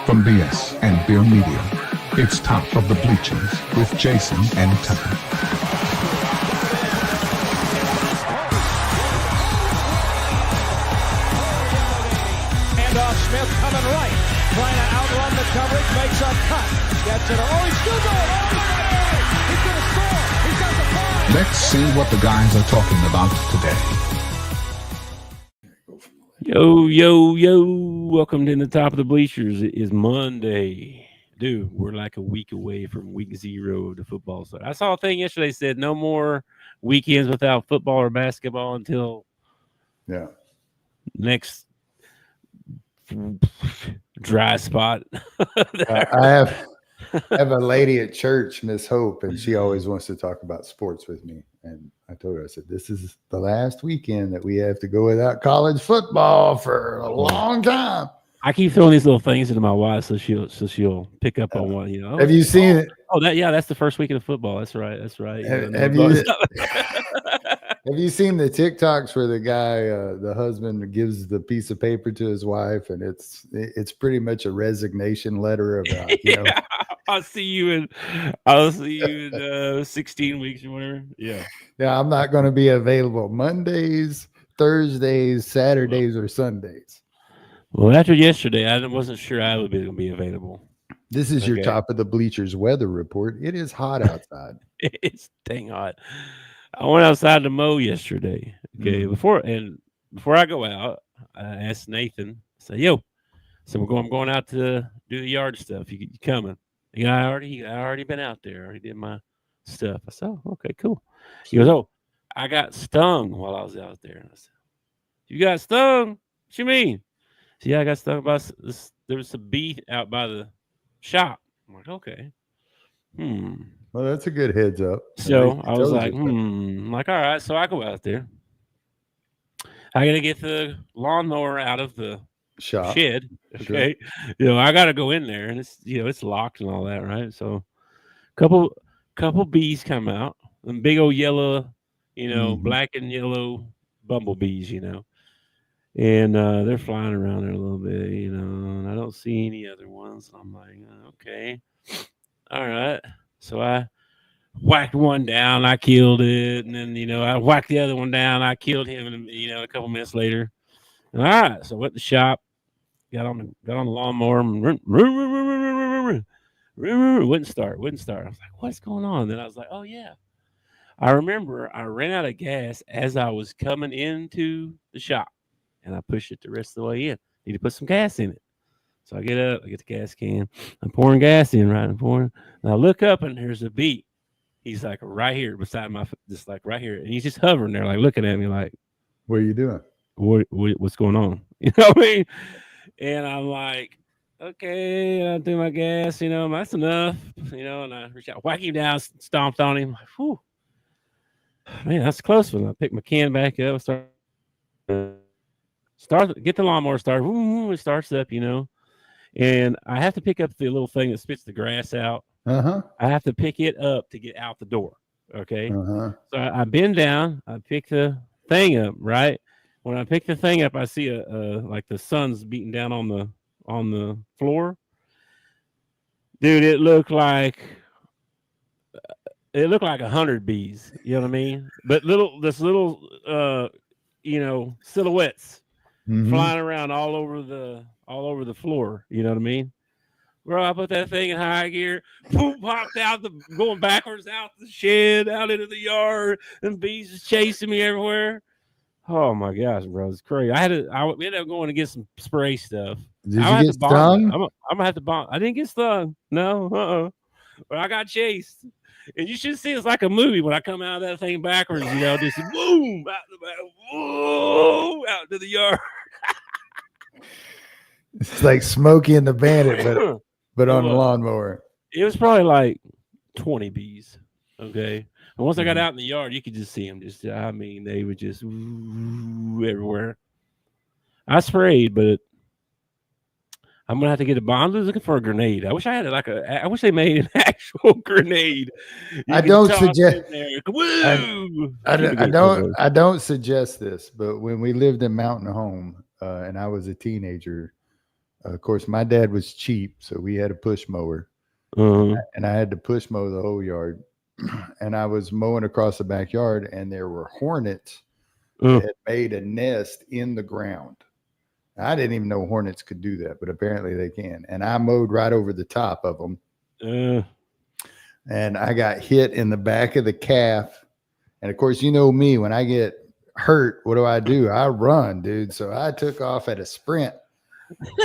From BS and Beer Media, it's Top of the Bleachers with Jason and Tucker. Handoff, Smith coming right, trying to outrun the coverage, makes a cut, gets it. Oh, he's still going. Oh, he's going to score. He's got the five. Let's see what the guys are talking about today. Yo. Welcome to the Top of the Bleachers. It is Monday. Dude, we're like a week away from week 0 of the football start. I saw a thing yesterday that said no more weekends without football or basketball until next dry spot. I have a lady at church, Miss Hope, and she always wants to talk about sports with me. And I told her, I said, this is the last weekend that we have to go without college football for a long time. I keep throwing these little things into my wife so she'll pick up on what, Have you seen it? Oh, that's the first weekend of football. That's right. Have you seen the TikToks where the guy, the husband, gives the piece of paper to his wife, and it's pretty much a resignation letter about I'll see you in 16 weeks or whatever. Yeah, I'm not going to be available Mondays, Thursdays, Saturdays, or Sundays. Well, after yesterday, I wasn't sure I would be available. This is your Top of the Bleachers weather report. It is hot outside. It's dang hot. I went outside to mow yesterday. Okay, before I go out, I asked Nathan. I said, "Yo, so I'm going out to do the yard stuff. You coming?" I already been out there. I already did my stuff. I said, "Oh, okay, cool." He goes, "Oh, I got stung while I was out there." And I said, "You got stung? What you mean?" So, yeah, I got stung by this. There was a bee out by the shop. I'm like, okay. Well, that's a good heads up. So I was like, I'm like, all right. So I go out there. I got to get the lawnmower out of the shed. Okay. Sure. I got to go in there, and it's locked and all that, right? So couple bees come out, and big old yellow, black and yellow bumblebees, and they're flying around there a little bit, and I don't see any other ones. I'm like, okay, all right. So I whacked one down, I killed it, and then I whacked the other one down, I killed him, and a couple minutes later. And, all right, so I went to the shop, got on the lawnmower, and wouldn't start. I was like, what's going on? And then I was like, oh yeah, I remember I ran out of gas as I was coming into the shop, and I pushed it the rest of the way in. Need to put some gas in it. So I get up, I get the gas can, I'm pouring gas in, right? And I look up, and there's a bee. He's like right here beside just like right here. And he's just hovering there, like looking at me like, what are you doing? What's going on? You know what I mean? And I'm like, okay, I'll do my gas, that's enough, and I reach out, whack him down, stomped on him. Like, whew. Man, that's a close one. I pick my can back up, get the lawnmower started. It starts up, and I have to pick up the little thing that spits the grass out. I have to pick it up to get out the door. Okay. So I bend down, I pick the thing up, right? When I pick the thing up, I see like the sun's beating down on the floor. Dude, it looked like 100 bees, you know what I mean? But little silhouettes flying around all over the floor, you know what I mean? Bro, I put that thing in high gear, boom, popped out, going backwards out the shed, out into the yard, and bees just chasing me everywhere. Oh my gosh, bro, it's crazy. We ended up going to get some spray stuff. Did you get stung? I'm gonna have to bomb. I didn't get stung. No, but I got chased. And you should see it's like a movie when I come out of that thing backwards, just boom, out the back, whoa, out to the yard. It's like Smokey and the Bandit, but on the lawnmower. It was probably like 20 bees. Okay. And once I got out in the yard, you could just see them. They were just everywhere. I sprayed, but I'm gonna have to get a bomb. I'm looking for a grenade. I wish I had I wish they made an actual grenade. I don't suggest this, but when we lived in Mountain Home and I was a teenager, Of course, my dad was cheap, so we had a push mower. And I had to push mow the whole yard. And I was mowing across the backyard, and there were hornets that had made a nest in the ground. I didn't even know hornets could do that, but apparently they can. And I mowed right over the top of them. And I got hit in the back of the calf. And of course, you know me, when I get hurt, what do? I run, dude. So I took off at a sprint.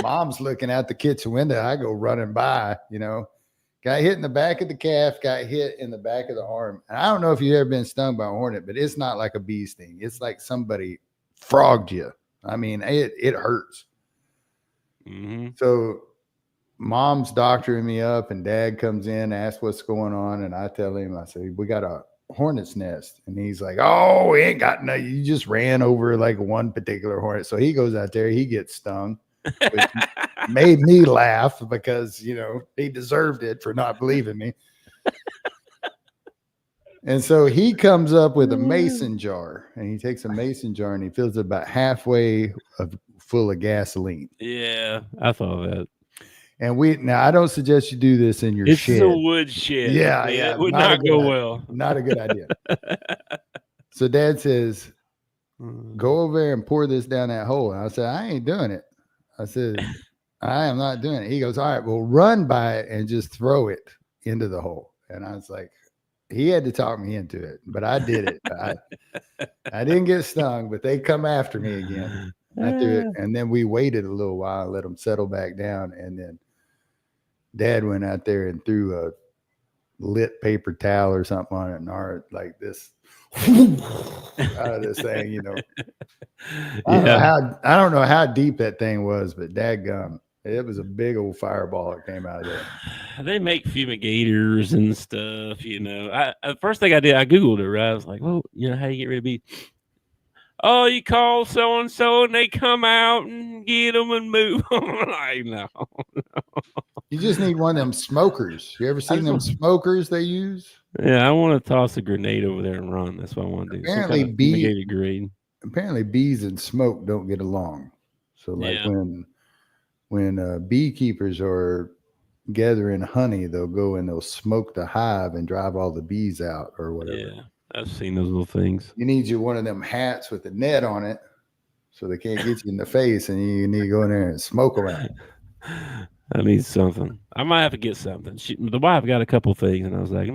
Mom's looking out the kitchen window. I go running by, got hit in the back of the calf, got hit in the back of the arm. And I don't know if you've ever been stung by a hornet, but it's not like a bee sting. It's like somebody frogged you. I mean, it hurts. So mom's doctoring me up, and dad comes in, asks what's going on. And I tell him, I say, we got a hornet's nest. And he's like, oh, we ain't got nothing. You just ran over like one particular hornet. So he goes out there, he gets stung, which made me laugh because, he deserved it for not believing me. And so he comes up with a mason jar, and he takes a mason jar and he fills it about halfway full of gasoline. Yeah, I thought of that. And now I don't suggest you do this in your shed. It's a wood shed. Yeah. It would not go well. Not a good idea. So dad says, go over there and pour this down that hole. And I said, I ain't doing it. I said, I am not doing it. He goes, all right, well, run by it and just throw it into the hole. And I was like, he had to talk me into it, but I did it. I didn't get stung, but they come after me again. I threw it, and then we waited a little while, let them settle back down, and then dad went out there and threw a lit paper towel or something on it, and like this out of this thing, I don't know how deep that thing was, but dadgum, it was a big old fireball that came out of there. They make fumigators and stuff, the first thing I did, I Googled it, right? I was like, well, how you get rid of bees? Oh, you call so-and-so and they come out and get them and move them. Like, no. You just need one of them smokers. You ever seen them smokers they use? Yeah, I want to toss a grenade over there and run. That's what I want to do. Apparently, apparently bees and smoke don't get along. So like when beekeepers are gathering honey, they'll go and they'll smoke the hive and drive all the bees out or whatever. Yeah, I've seen those little things. You need one of them hats with a net on it so they can't get you in the face, and you need to go in there and smoke around. I need something. I might have to get something. The wife got a couple things, and I was like,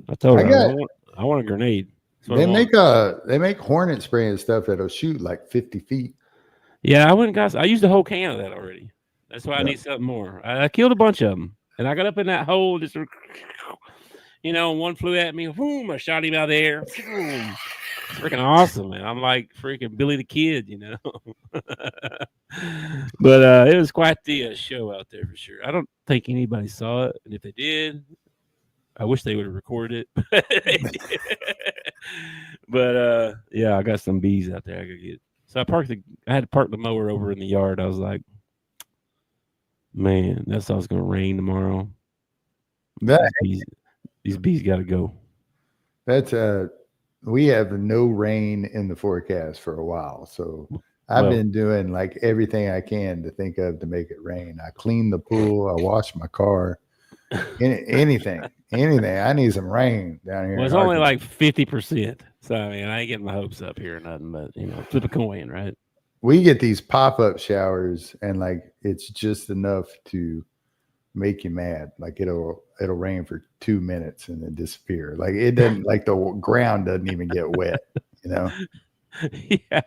I told her I want a grenade. They make hornet spray and stuff that'll shoot like 50 feet. Yeah, I used a whole can of that already. That's why I need something more. I killed a bunch of them, and I got up in that hole, just one flew at me. Boom! I shot him out there. Boom. Freaking awesome, man! I'm like freaking Billy the Kid, But it was quite the show out there for sure. I don't think anybody saw it, and if they did, I wish they would have recorded it. But yeah, I got some bees out there I could get. So I had to park the mower over in the yard. I was like, man, that's how it's going to rain tomorrow. These bees got to go. That's we have no rain in the forecast for a while. So I've been doing like everything I can to think of to make it rain. I clean the pool. I wash my car. Anything. I need some rain down here. Well, it's only like 50%. So, I mean, I ain't getting my hopes up here or nothing, but, flip a coin, right? We get these pop-up showers, and like it's just enough to make you mad. Like it'll rain for 2 minutes and then disappear. Like it doesn't, like the ground doesn't even get wet, Yeah.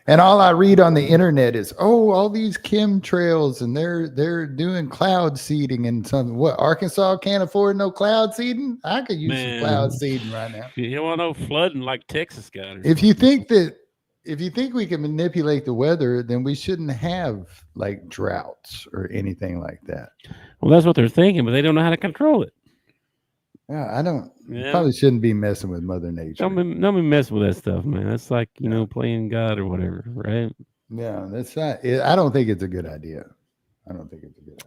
And all I read on the internet is, all these chemtrails, and they're doing cloud seeding and something. What, Arkansas can't afford no cloud seeding? I could use some cloud seeding right now. You don't want no flooding like Texas got. If you think we can manipulate the weather, then we shouldn't have like droughts or anything like that. Well, that's what they're thinking, but they don't know how to control it. Yeah, probably shouldn't be messing with Mother Nature. Don't be messing with that stuff, man. That's like, playing God or whatever, right? Yeah, that's not. I don't think it's a good idea.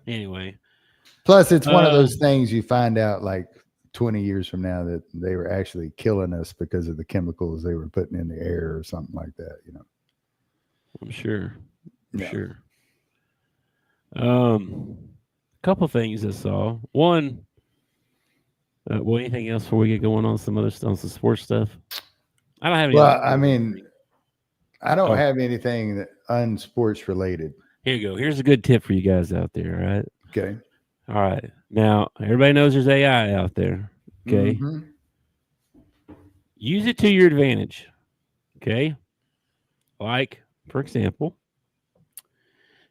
Anyway. Plus, it's one of those things you find out like 20 years from now that they were actually killing us because of the chemicals they were putting in the air or something like that, I'm sure. Sure. Couple things I saw. One, well, anything else before we get going on some other stuff, on some sports stuff? I don't have any. Well, I mean, I don't have anything that unsports related. Here you go. Here's a good tip for you guys out there. All right. Okay. All right. Now, everybody knows there's AI out there. Okay. Mm-hmm. Use it to your advantage. Okay. Like, for example,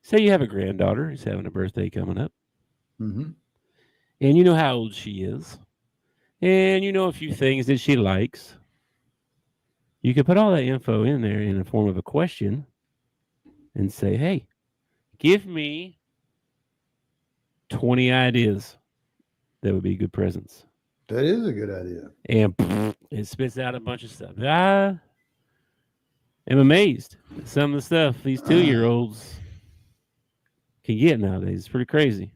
say you have a granddaughter who's having a birthday coming up. Mm-hmm. And you know how old she is. And you know a few things that she likes. You can put all that info in there in the form of a question and say, hey, give me 20 ideas that would be good presents. That is a good idea. And it spits out a bunch of stuff. I am amazed at some of the stuff these 2-year-olds can get nowadays. It's pretty crazy.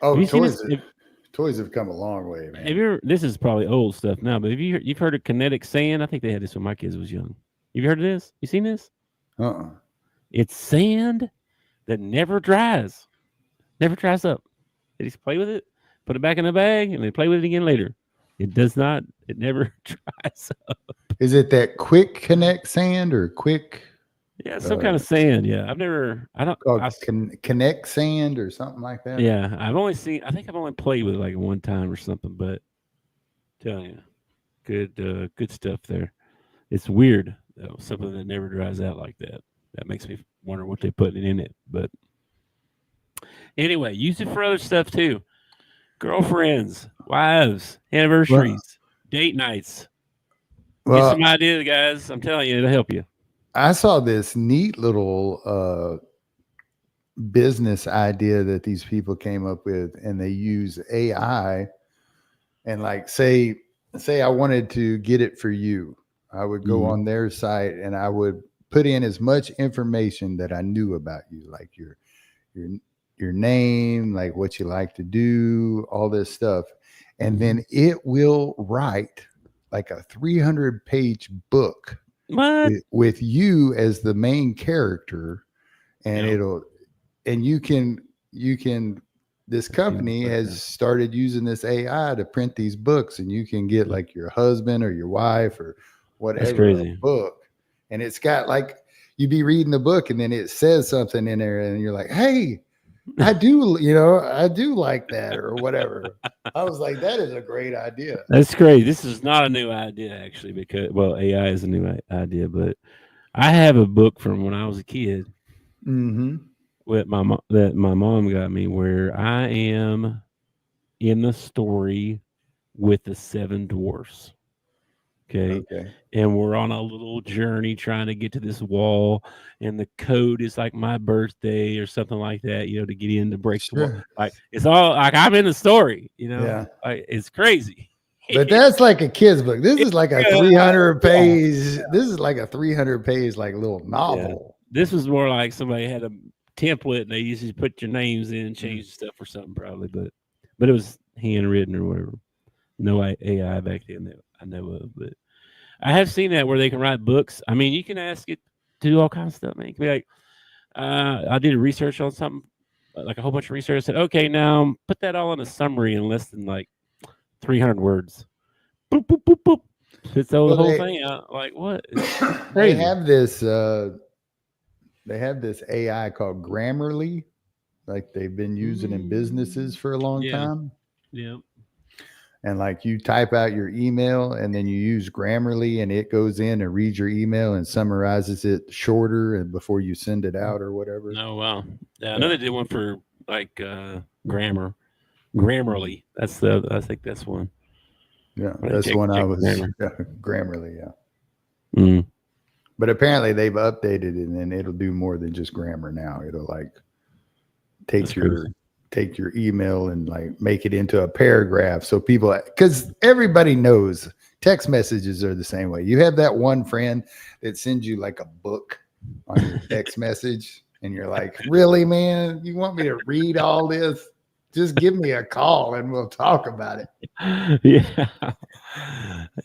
Oh, toys have come a long way, man. Have you ever, this is probably old stuff now, but you've heard of kinetic sand? I think they had this when my kids was young. You've heard of this? You seen this? It's sand that never dries. Never dries up. They just play with it, put it back in the bag, and they play with it again later. It never dries up. Is it that quick connect sand or quick? Yeah, some kind of sand. Yeah, connect sand or something like that. Yeah, I think I've only played with it like one time or something, but telling you, good stuff there. It's weird though, something that never dries out like that. That makes me wonder what they're putting in it. But anyway, use it for other stuff too. Girlfriends, wives, anniversaries, date nights. Get some ideas, guys. I'm telling you, it'll help you. I saw this neat little business idea that these people came up with, and they use AI. And like, say I wanted to get it for you, I would go on their site and I would put in as much information that I knew about you, like your name, like what you like to do, all this stuff, and then it will write like a 300-page book. What? With you as the main character, and you can this company has started using this AI to print these books, and you can get like your husband or your wife or whatever a book, and it's got like, you be reading the book and then it says something in there and you're like, hey, I do like that or whatever. I was like, that is a great idea. That's great. This is not a new idea, actually, because, well, AI is a new idea, but I have a book from when I was a kid with that my mom got me, where I am in the story with the 7 dwarfs. Okay. And we're on a little journey trying to get to this wall, and the code is like my birthday or something like that, to get in to break the wall. Like, it's all like I'm in the story, like, it's crazy. But that's like a kid's book. This is like a 300-page. This is like a 300-page like little novel. Yeah. This was more like somebody had a template and they used to put your names in and change stuff or something probably, but it was handwritten or whatever. No AI back then that I know of, but I have seen that where they can write books. I mean, you can ask it to do all kinds of stuff, man. It can be like, I did research on something, like a whole bunch of research. I said, okay, now put that all in a summary in less than like 300 words. Boop, boop, boop, boop. It's the whole thing out. Like, what? They have this AI called Grammarly, like they've been using in businesses for a long time. Yeah. And like, you type out your email and then you use Grammarly, and it goes in and reads your email and summarizes it shorter and before you send it out or whatever. Oh, wow. Yeah, I know they did one for like Grammarly. I think that's one. Yeah, that's one I was Grammarly. Yeah. But apparently they've updated it, and it'll do more than just grammar now. It'll like take your email and like make it into a paragraph. So people, because everybody knows text messages are the same way. You have that one friend that sends you like a book on your text message, and you're like, really, man, you want me to read all this? Just give me a call and we'll talk about it. Yeah.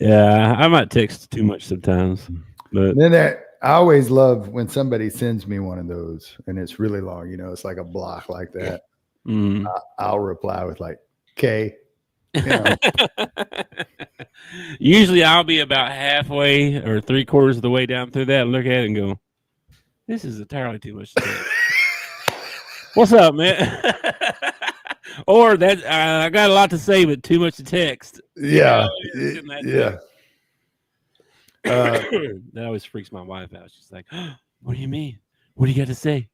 I might text too much sometimes, but then I always love when somebody sends me one of those and it's really long. It's like a block like that. I'll reply with like K. Usually I'll be about halfway or 3/4 of the way down through that and look at it and go, this is entirely too much text. What's up, man? Or that I got a lot to say, but too much to text. Yeah. That always freaks my wife out. She's like, what do you mean? What do you got to say?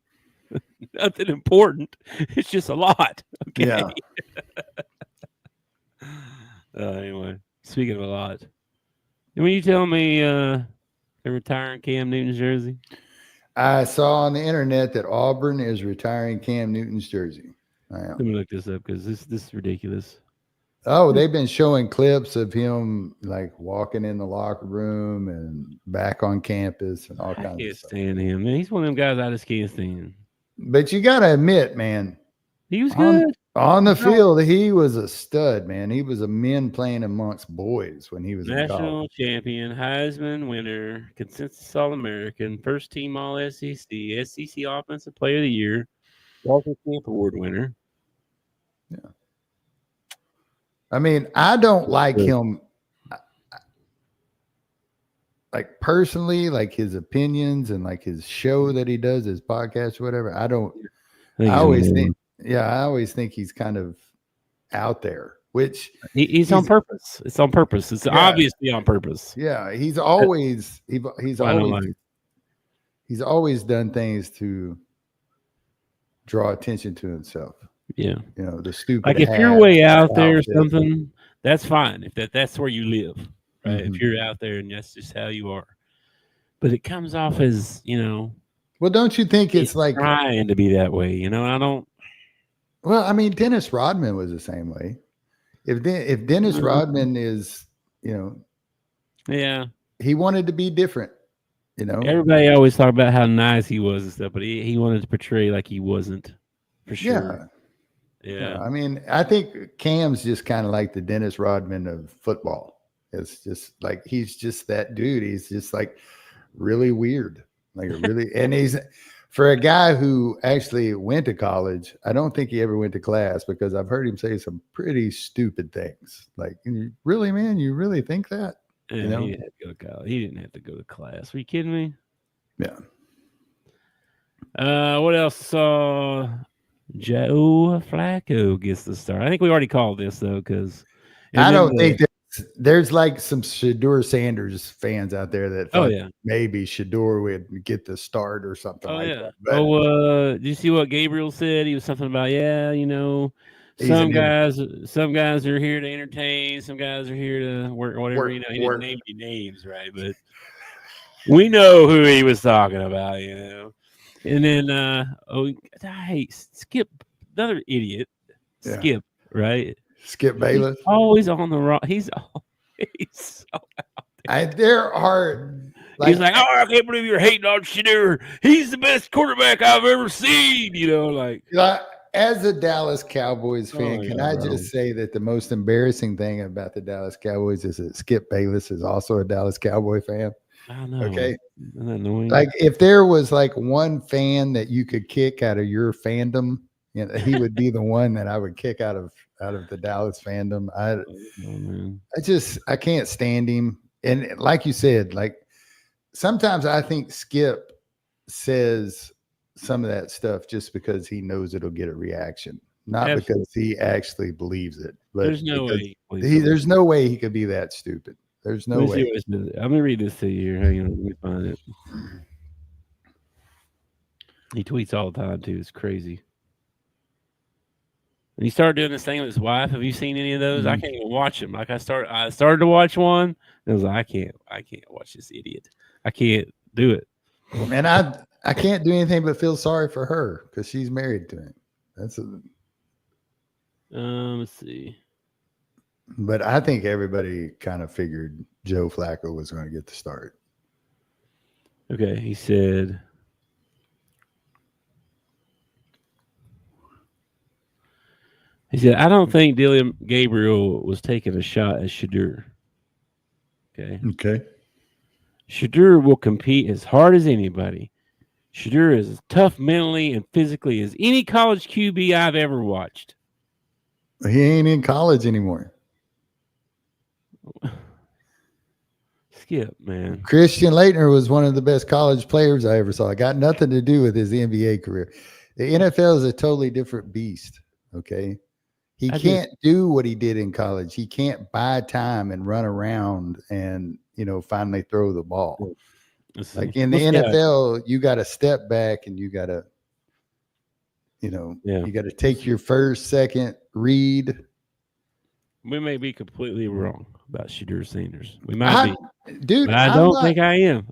Nothing important. It's just a lot. Okay. Yeah. Anyway, speaking of a lot, when you tell me they're retiring Cam Newton's jersey? I saw on the internet that Auburn is retiring Cam Newton's jersey. Let me look this up because this is ridiculous. Oh, they've been showing clips of him like walking in the locker room and back on campus and all kinds of stuff. I can't stand him, man. He's one of them guys I just can't stand. But you got to admit, man, he was good. On the field, he was a stud, man. He was a man playing amongst boys when he was national champion, Heisman winner, consensus All-American, first team All-SEC, SEC Offensive Player of the Year, Walter Camp Award winner. Yeah. I mean, I don't like him, like personally, like his opinions and like his show that he does, his podcast, or whatever. I always think he's kind of out there, which he's on purpose. It's on purpose. It's obviously on purpose. Yeah, he's always done things to draw attention to himself. Yeah, the stupid. Like if you're way out there or something, that's fine. If that's where you live, right? Mm-hmm. If you're out there and that's just how you are, but it comes off as Well, don't you think it's like trying to be that way? I don't. Well, I mean, Dennis Rodman was the same way. If Dennis Rodman is, yeah, he wanted to be different. Everybody always talk about how nice he was and stuff, but he wanted to portray like he wasn't for sure. Yeah. I mean, I think Cam's just kind of like the Dennis Rodman of football. It's just like he's just that dude. He's just like really weird, and he's. For a guy who actually went to college, I don't think he ever went to class because I've heard him say some pretty stupid things. Like, really, man, you really think that? Yeah, he didn't have to go to college. He didn't have to go to class. Are you kidding me? Yeah. What else? Joe Flacco gets the start. I think we already called this though, because I don't think there's like some Shedeur Sanders fans out there that maybe Shedeur would get the start or something that. But, did you see what Gabriel said? He was something about some guys are here to entertain, some guys are here to work or whatever. He didn't name any names, right? But we know who he was talking about, And then Skip, another idiot. Yeah. Skip, right? Skip Bayless. He's always on the wrong. He's always so out there. There are. He's like, I can't believe you're hating on Shedeur. He's the best quarterback I've ever seen. As a Dallas Cowboys fan, can I just say that the most embarrassing thing about the Dallas Cowboys is that Skip Bayless is also a Dallas Cowboy fan. I know. Okay. Isn't that annoying? Like if there was like one fan that you could kick out of your fandom, he would be the one that I would kick out of the Dallas fandom. I can't stand him. And like you said, like sometimes I think Skip says some of that stuff just because he knows it'll get a reaction, not because he actually believes it. But there's no way. There's no way he could be that stupid. There's no way. I'm gonna read this to you. Hang on, let me find it. He tweets all the time too. It's crazy. And he started doing this thing with his wife. Have you seen any of those? I can't even watch them. Like I started to watch one. And I was like, I can't watch this idiot. I can't do it. And I can't do anything but feel sorry for her because she's married to him. Let's see. But I think everybody kind of figured Joe Flacco was going to get the start. Okay, he said. I don't think Dylan Gabriel was taking a shot at Shedeur. Okay. Shadur will compete as hard as anybody. Shadur is as tough mentally and physically as any college QB I've ever watched. He ain't in college anymore. Skip, man. Christian Laettner was one of the best college players I ever saw. It got nothing to do with his NBA career. The NFL is a totally different beast, okay? He can't do what he did in college. He can't buy time and run around and, finally throw the ball. Like in the NFL, you got to step back and you got to, you got to take your first, second, read. We may be completely wrong about Shadur Sanders. We might be. Dude, but I don't think I am.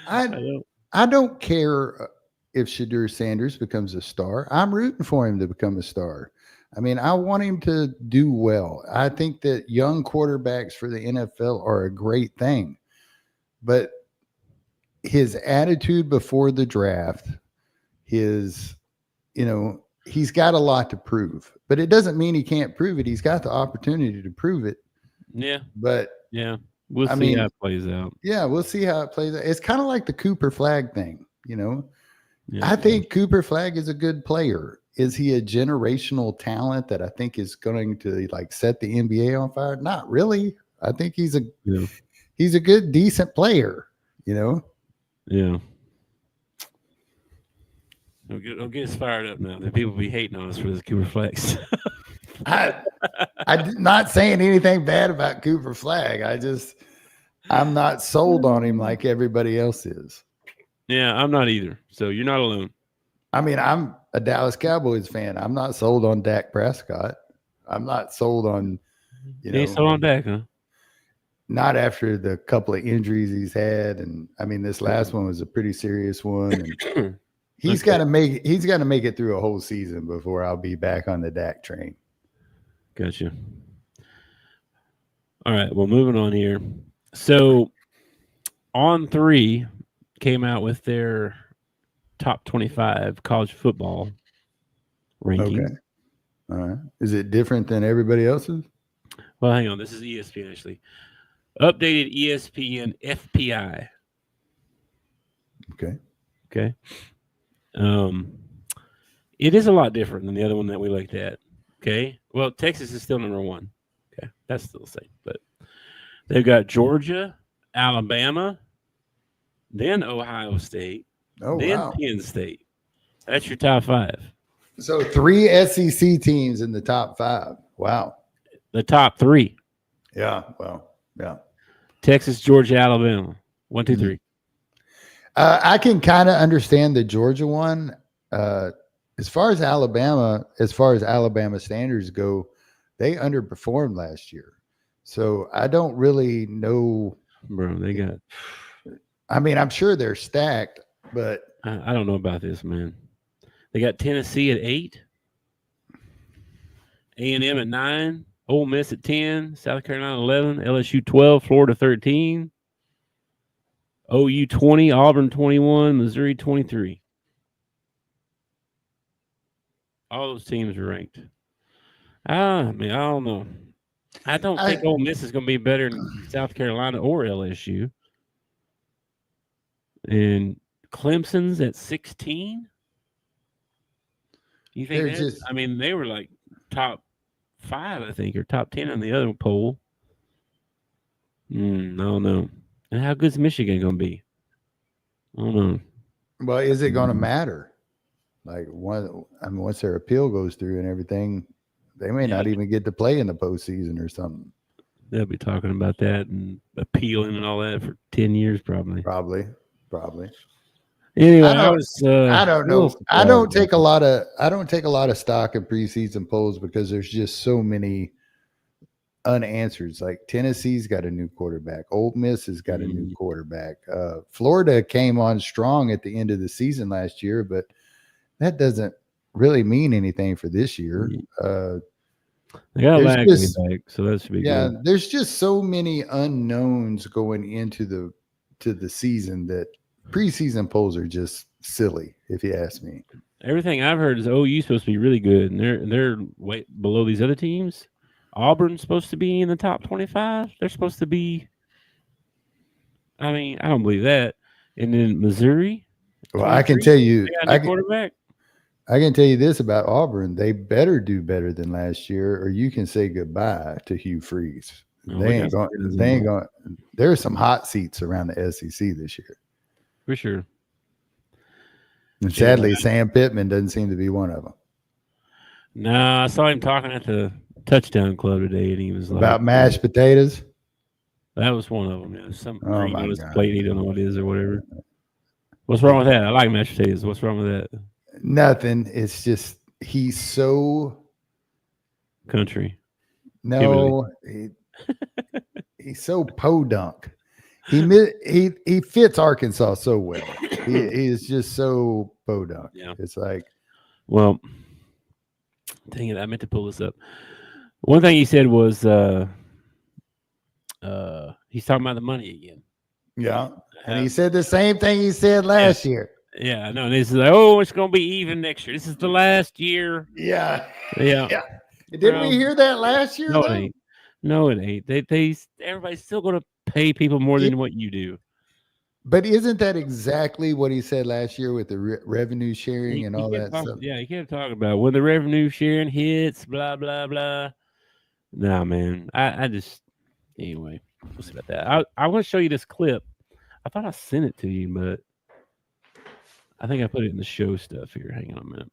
I don't care if Shadur Sanders becomes a star. I'm rooting for him to become a star. I mean, I want him to do well. I think that young quarterbacks for the NFL are a great thing. But his attitude before the draft, he's got a lot to prove. But it doesn't mean he can't prove it. He's got the opportunity to prove it. Yeah. But we'll see how it plays out. Yeah, we'll see how it plays out. It's kind of like the Cooper Flagg thing, Yeah, I think Cooper Flagg is a good player. Is he a generational talent that I think is going to set the NBA on fire? Not really. I think he's a good, decent player, Yeah. Don't get us fired up now. The people be hating on us for this Cooper Flagg stuff. I'm not saying anything bad about Cooper Flagg. I'm not sold on him like everybody else is. Yeah, I'm not either. So you're not alone. I mean, I'm a Dallas Cowboys fan. I'm not sold on Dak Prescott. I'm not sold on, You ain't sold on Dak, huh? Not after the couple of injuries he's had. And I mean, this last one was a pretty serious one. And he's got to make it through a whole season before I'll be back on the Dak train. Gotcha. All right. Well, moving on here. So On3 came out with their top 25 college football ranking. Okay. All right. Is it different than everybody else's? Well, hang on. This is ESPN, actually. Updated ESPN FPI. Okay. It is a lot different than the other one that we looked at. Okay. Well, Texas is still number one. Okay. That's still the same. But they've got Georgia, Alabama, then Ohio State, then Penn State. That's your top 5. So 3 SEC teams in the top 5. Wow. The top 3. Yeah. Well, yeah. Texas, Georgia, Alabama. 1, 2, 3. I can kind of understand the Georgia one. As far as Alabama standards go, they underperformed last year. So I don't really know. Bro, they got. I mean, I'm sure they're stacked, but I don't know about this, man. They got Tennessee at 8, A&M at 9, Ole Miss at 10, South Carolina 11, LSU 12, Florida 13, OU 20, Auburn 21, Missouri 23. All those teams are ranked. I don't know. I don't think Ole Miss is going to be better than South Carolina or LSU. And Clemson's at 16. You think they were like top 5, I think, or top 10 on the other poll. I don't know. And how good's Michigan going to be? I don't know. Well, is it going to matter? Like once their appeal goes through and everything, they may not even get to play in the postseason or something. They'll be talking about that and appealing and all that for 10 years, probably. Probably. Anyway, I don't know. I don't take a lot of stock in preseason polls because there's just so many unanswered. Like Tennessee's got a new quarterback. Ole Miss has got a new quarterback. Florida came on strong at the end of the season last year, but that doesn't really mean anything for this year. They got Lagley back, so that should be good. Yeah, there's just so many unknowns going into the season that preseason polls are just silly, if you ask me. Everything I've heard is OU's supposed to be really good, and they're way below these other teams. Auburn's supposed to be in the top 25. They're supposed to be I mean, I don't believe that. And then Missouri. Well, I can tell you, quarterback. I can tell you this about Auburn: they better do better than last year, or you can say goodbye to Hugh Freeze. They ain't going. There's some hot seats around the SEC this year, for sure. And sadly, Sam Pittman doesn't seem to be one of them. No, I saw him talking at the touchdown club today, and he was like, about mashed potatoes. That was one of them. Yeah, something green on his plate. He don't know what it is or whatever. What's wrong with that? I like mashed potatoes. What's wrong with that? Nothing. It's just he's so country. No, he's so podunk. He fits Arkansas so well. He is just so podunk. Yeah. It's like, well, dang it, I meant to pull this up. One thing he said was he's talking about the money again. Yeah. And he said the same thing he said last year. Yeah, no, this is like, oh, it's gonna be even next year. This is the last year. Yeah. Yeah. Didn't we hear that last year? No, it ain't. No, it ain't. Everybody's still gonna pay people more than what you do. But isn't that exactly what he said last year with the revenue sharing and all that stuff? Yeah, he kept talking about when the revenue sharing hits, blah blah blah. Nah, man, I just anyway. We'll see about that. I want to show you this clip. I thought I sent it to you, but I think I put it in the show stuff here. Hang on a minute.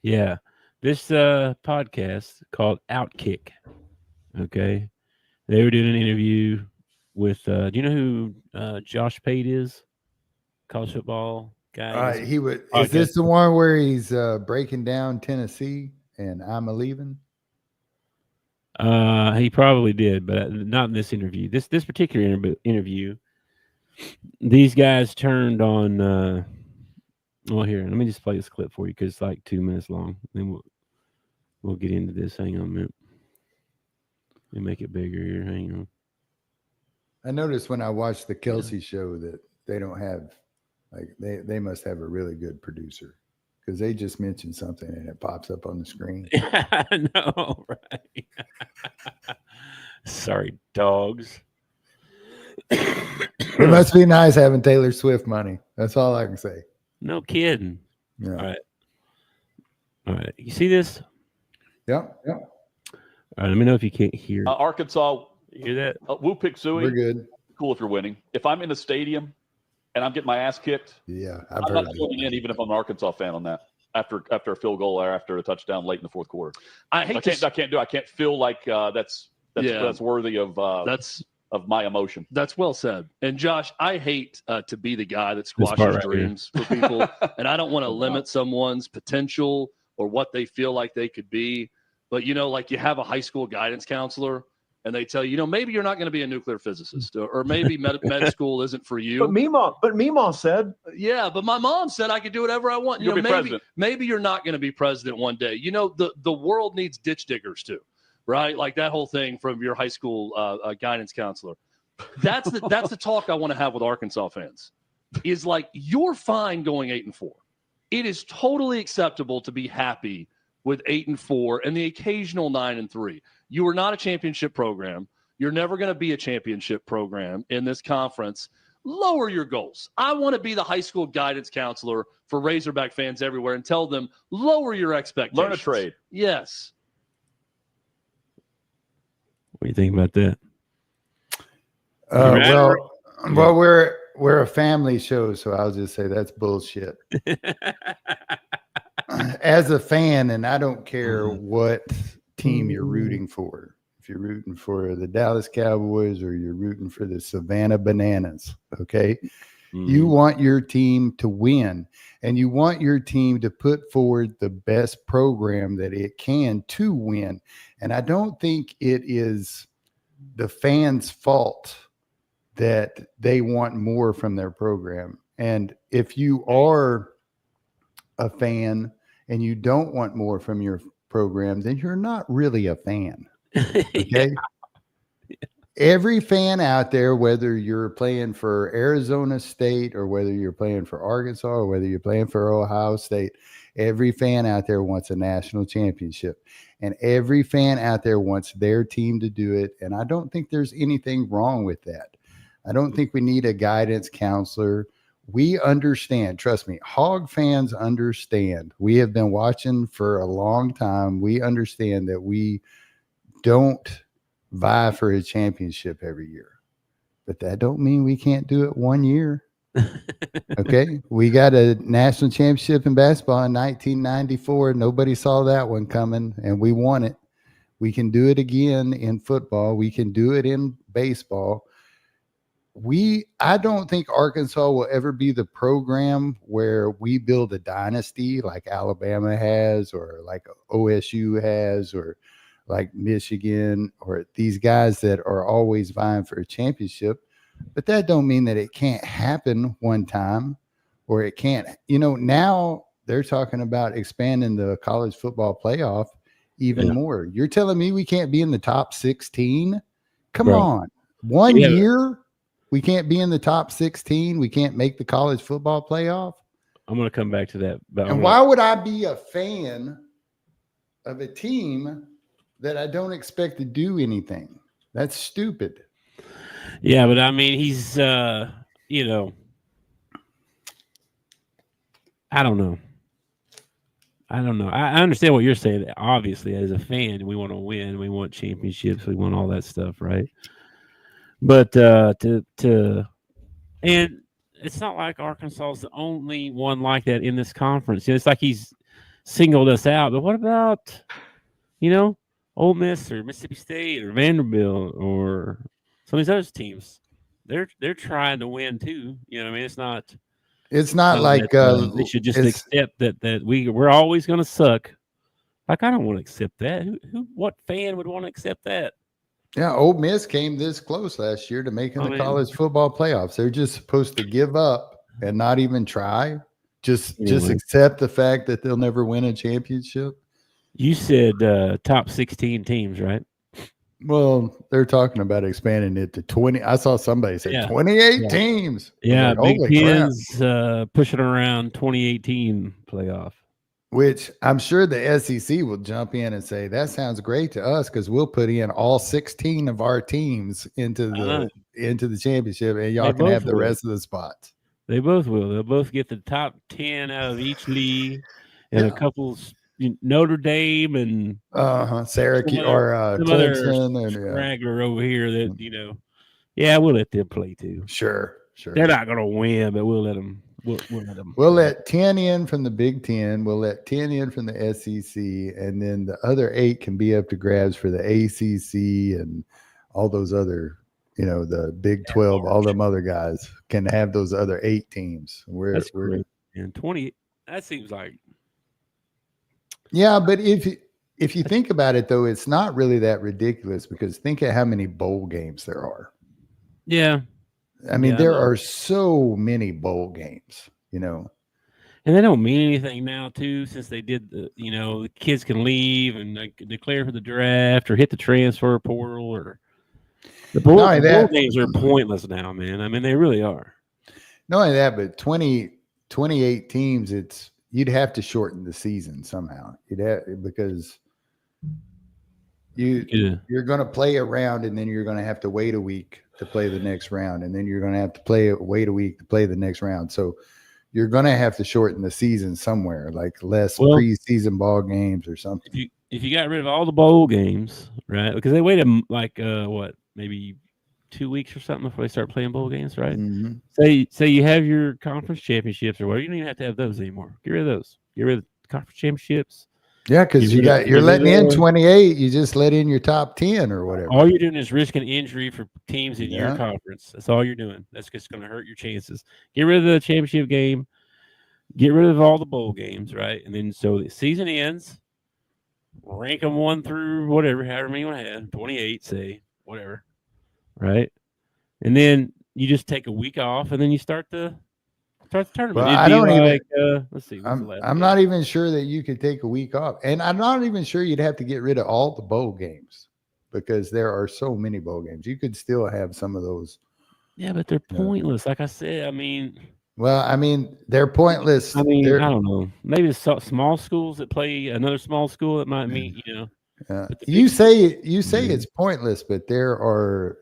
Yeah, this podcast called Outkick. Okay, they were doing an interview with. Do you know who Josh Pate is? College football guy. He would. Is this the one where he's breaking down Tennessee and I'm a leaving? He probably did, but not in this interview. This particular interview, these guys turned on. Well, here, let me just play this clip for you because it's like 2 minutes long. Then we'll get into this. Hang on a minute. Let me make it bigger here. Hang on. I noticed when I watched the Kelsey show that they don't have, like, they must have a really good producer. Because they just mentioned something and it pops up on the screen. I know, right? Sorry, dogs. It must be nice having Taylor Swift money. That's all I can say. No kidding. Yeah. All right. You see this? Yeah. All right. Let me know if you can't hear. Arkansas. You hear that? Woo Pick Suey. We're good. Cool if you're winning. If I'm in the stadium and I'm getting my ass kicked, I'm not tuning in, even if I'm an Arkansas fan on that. After a field goal or after a touchdown late in the fourth quarter, I can't feel like that's worthy of my emotion. That's well said. And Josh, I hate to be the guy that squashes dreams for people, and I don't want to limit someone's potential or what they feel like they could be. But like you have a high school guidance counselor. And they tell you, maybe you're not going to be a nuclear physicist, or maybe med school isn't for you. But Meemaw said, yeah. But my mom said I could do whatever I want. Maybe you're not going to be president one day. The world needs ditch diggers too, right? Like that whole thing from your high school guidance counselor. That's the talk I want to have with Arkansas fans. Is like you're fine going 8-4. It is totally acceptable to be happy with 8-4 and the occasional 9-3. You are not a championship program. You're never going to be a championship program in this conference. Lower your goals. I want to be the high school guidance counselor for Razorback fans everywhere and tell them, lower your expectations. Learn a trade. Yes. What do you think about that? Well, we're a family show, so I'll just say that's bullshit. As a fan, and I don't care what team you're rooting for. If you're rooting for the Dallas Cowboys or you're rooting for the Savannah Bananas, okay? You want your team to win, and you want your team to put forward the best program that it can to win. And I don't think it is the fans' fault that they want more from their program. And if you are a fan and you don't want more from your program, then you're not really a fan. Okay. every fan out there, whether you're playing for Arizona State or whether you're playing for Arkansas or whether you're playing for Ohio State, every fan out there wants a national championship. And every fan out there wants their team to do it. And I don't think there's anything wrong with that. I don't think we need a guidance counselor. We understand. Trust me, Hog fans understand. We have been watching for a long time. We understand that we don't vie for a championship every year. But that don't mean we can't do it one year. Okay, we got a national championship in basketball in 1994. Nobody saw that one coming, and we won it. We can do it again in football. We can do it in baseball. I don't think Arkansas will ever be the program where we build a dynasty like Alabama has, or like OSU has, or like Michigan, or these guys that are always vying for a championship. But that don't mean that it can't happen one time, or it can't, now they're talking about expanding the college football playoff even more. You're telling me we can't be in the top 16? Come on. One year we can't be in the top 16. We can't make the college football playoff. I'm going to come back to that. But why would I be a fan of a team that I don't expect to do anything? That's stupid. Yeah, but I mean, he's, I don't know. I understand what you're saying. Obviously, as a fan, we want to win. We want championships. We want all that stuff, right? But and it's not like Arkansas is the only one like that in this conference. It's like he's singled us out. But what about, Ole Miss or Mississippi State or Vanderbilt or some of these other teams? They're trying to win too. I mean, it's not like they should just accept that we're always going to suck. Like, I don't want to accept that. What fan would want to accept that? Yeah, Ole Miss came this close last year to making the college football playoffs. They're just supposed to give up and not even try. Just accept the fact that they'll never win a championship. You said top 16 teams, right? Well, they're talking about expanding it to 20. I saw somebody say 28 teams. Yeah, Big Ten's pushing around 2018 playoff. Which I'm sure the SEC will jump in and say, that sounds great to us because we'll put in all 16 of our teams into the championship, and y'all can have the rest of the spots. They both will. They'll both get the top 10 out of each league, and a couple Notre Dame and Syracuse or Clemson and straggler over here that we'll let them play too. Sure. They're not going to win, but we'll let them. We'll let 10 in from the Big Ten. We'll let 10 in from the SEC, and then the other 8 can be up to grabs for the ACC and all those other, the Big 12. All them other guys can have those other 8 teams. That's great. And 20. That seems like. Yeah, but if you think about it, though, it's not really that ridiculous because think of how many bowl games there are. Yeah. I mean, there are so many bowl games, And they don't mean anything now, too, since they did the kids can leave and declare for the draft or hit the transfer portal or the bowl games are pointless now, man. I mean, they really are. Not only that, but 28 teams, you'd have to shorten the season somehow. Because you're going to play a round and then you're going to have to wait a week to play the next round, and then you're going to have to wait a week to play the next round. So you're going to have to shorten the season somewhere, like less preseason ball games or something. If you got rid of all the bowl games, right? Because they waited maybe 2 weeks or something before they start playing bowl games, right? Mm-hmm. Say you have your conference championships or whatever. You don't even have to have those anymore. Get rid of those. Get rid of the conference championships. Yeah, because you're letting in 28. You just let in your top 10 or whatever. All you're doing is risking injury for teams in your conference. That's all you're doing. That's just going to hurt your chances. Get rid of the championship game. Get rid of all the bowl games, right? And then so the season ends. Rank them 1 through whatever, however many you want to have. 28, say, whatever, right? And then you just take a week off, and then you start the tournament. Well, I don't let's see. I'm not even sure that you could take a week off, and I'm not even sure you'd have to get rid of all the bowl games. because there are so many bowl games. You could still have some of those. Yeah, but they're pointless. Like I said, I mean. Well, I mean, they're pointless. I mean, I don't know. Maybe it's small schools that play another small school that might meet, you know. You say it's pointless, but there are,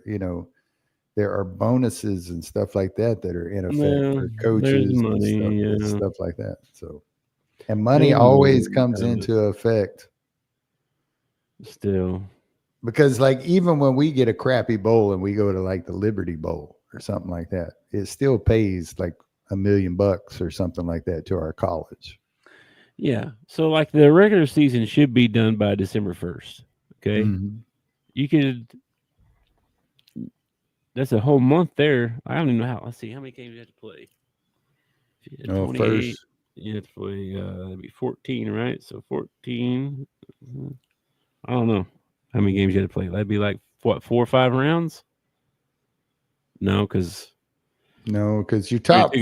there are bonuses and stuff like that are in effect for coaches and stuff like that. So, and money always comes into effect. Still. Because like even when we get a crappy bowl and we go to like the Liberty Bowl or something like that, it still pays like $1 million or something like that to our college. Yeah. So like the regular season should be done by December 1st. Okay. Mm-hmm. You could, that's a whole month there. I don't even know how. Let's see how many games you have to play. 28. You have to play, that'd be 14, right? So 14. I don't know how many games you had to play. That'd be like, what, 4 or 5 rounds? No, because your top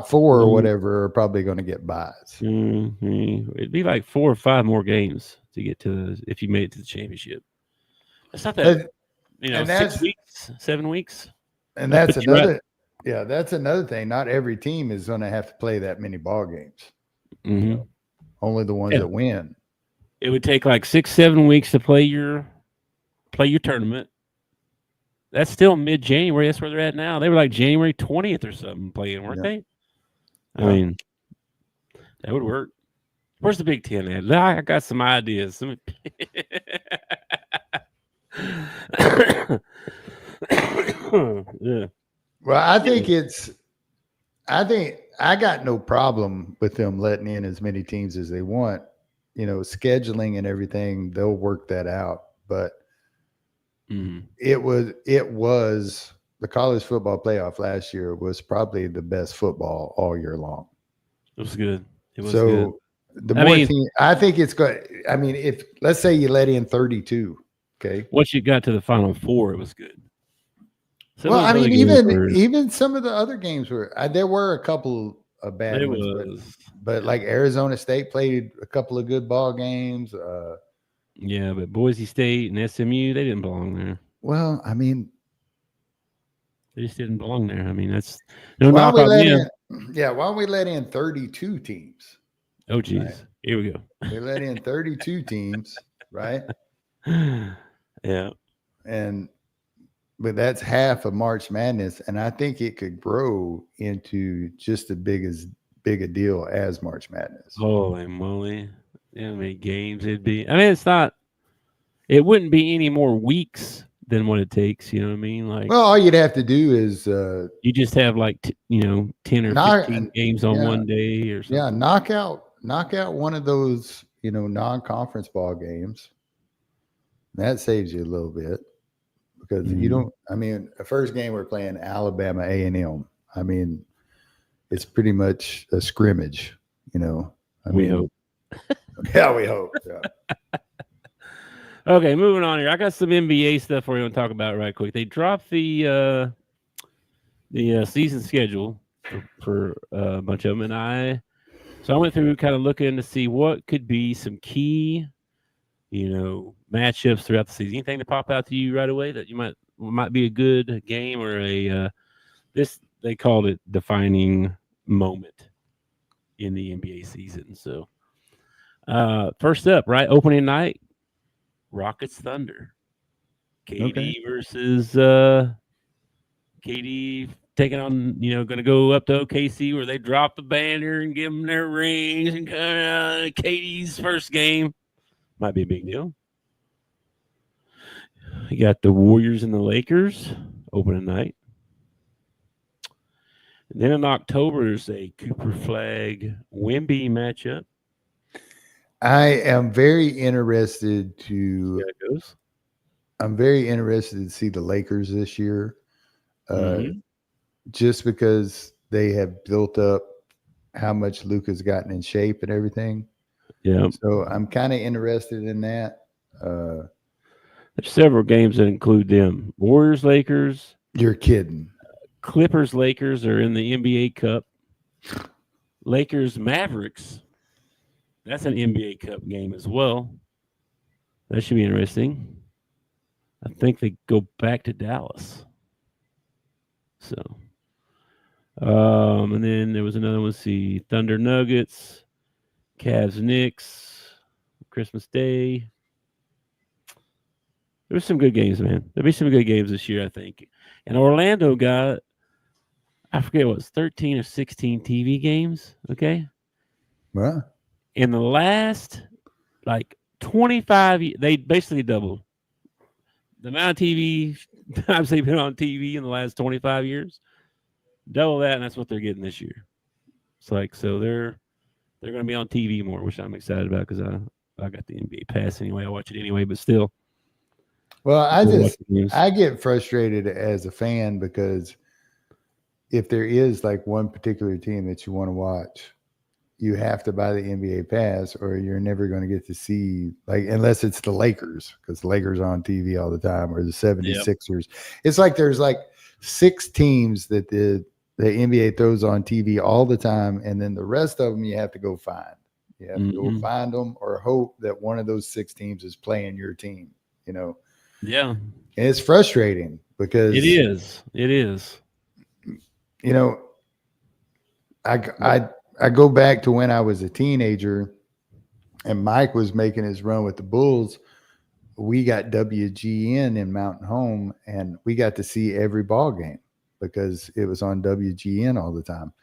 4 or whatever are probably going to get buys. Mm-hmm. It'd be like 4 or 5 more games to get to if you made it to the championship. It's not that, 6 weeks, 7 weeks. And that's another. Yeah, that's another thing. Not every team is going to have to play that many ball games. Mm-hmm. Only the ones that win. It would take like 6-7 weeks to play your tournament. That's still mid-January. That's where they're at now. They were like January 20th or something playing, weren't they? I mean, that would work. Where's the Big Ten at? I got some ideas. Yeah. Well, I think I got no problem with them letting in as many teams as they want. Scheduling and everything, they'll work that out. But it was the college football playoff last year was probably the best football all year long. It was good. It was good. I think it's good. I mean, if let's say you let in 32, okay. Once you got to the Final Four, it was good. Even some of the other games there were a couple of bad ones, but like Arizona State played a couple of good ball games. Yeah, but Boise State and SMU, they didn't belong there. Well, I mean, they just didn't belong there. I mean, that's why don't we let in 32 teams? Oh, geez. Right? Here we go. We let in 32 teams, right? Yeah. But that's half of March Madness, and I think it could grow into just as big a deal as March Madness. Holy moly. Yeah, how many games it'd be. I mean, it wouldn't be any more weeks than what it takes, you know what I mean? Like, well, all you'd have to do is you just have like 10 or 15 games on one day or something. Yeah, knock out one of those, non-conference ball games. That saves you a little bit. Because the first game we're playing Alabama A&M. I mean, it's pretty much a scrimmage, We hope. Yeah, we hope. Yeah. Okay, moving on here. I got some NBA stuff we're going to talk about right quick. They dropped the season schedule for a bunch of them, and I went through kind of looking to see what could be some key, matchups throughout the season. Anything to pop out to you right away that you might be a good game or they called it defining moment in the NBA season. So first up, right, opening night, Rockets Thunder. KD versus KD taking on, going to go up to OKC where they drop the banner and give them their rings and KD's first game. Might be a big deal. You got the Warriors and the Lakers opening night. And then in October, there's a Cooper Flag Wemby matchup. I am very interested to see the Lakers this year. Just because they have built up how much Luka's gotten in shape and everything. Yeah. So I'm kind of interested in that. There's several games that include them. Warriors, Lakers. You're kidding. Clippers, Lakers are in the NBA Cup. Lakers, Mavericks. That's an NBA Cup game as well. That should be interesting. I think they go back to Dallas. So, and then there was another one. See, Thunder Nuggets, Cavs Knicks, Christmas Day. There were some good games, man. There'll be some good games this year, I think. And Orlando got, I forget what it was, 13 or 16 TV games. Okay. Well, in the last 25 years, they basically doubled the amount of TV times they've been on TV in the last 25 years. Double that, and that's what they're getting this year. It's so they're going to be on TV more, which I'm excited about because I got the NBA pass anyway. I watch it anyway, but still. Well, I get frustrated as a fan because if there is one particular team that you want to watch, you have to buy the NBA pass or you're never going to get to see, unless it's the Lakers, because the Lakers are on TV all the time, or the 76ers. Yep. It's there's 6 teams that the NBA throws on TV all the time, and then the rest of them you have to go find. You have to go find them or hope that one of those 6 teams is playing your team, Yeah. And it's frustrating because it is. I go back to when I was a teenager and Mike was making his run with the Bulls. We got WGN in Mountain Home, and we got to see every ball game because it was on WGN all the time.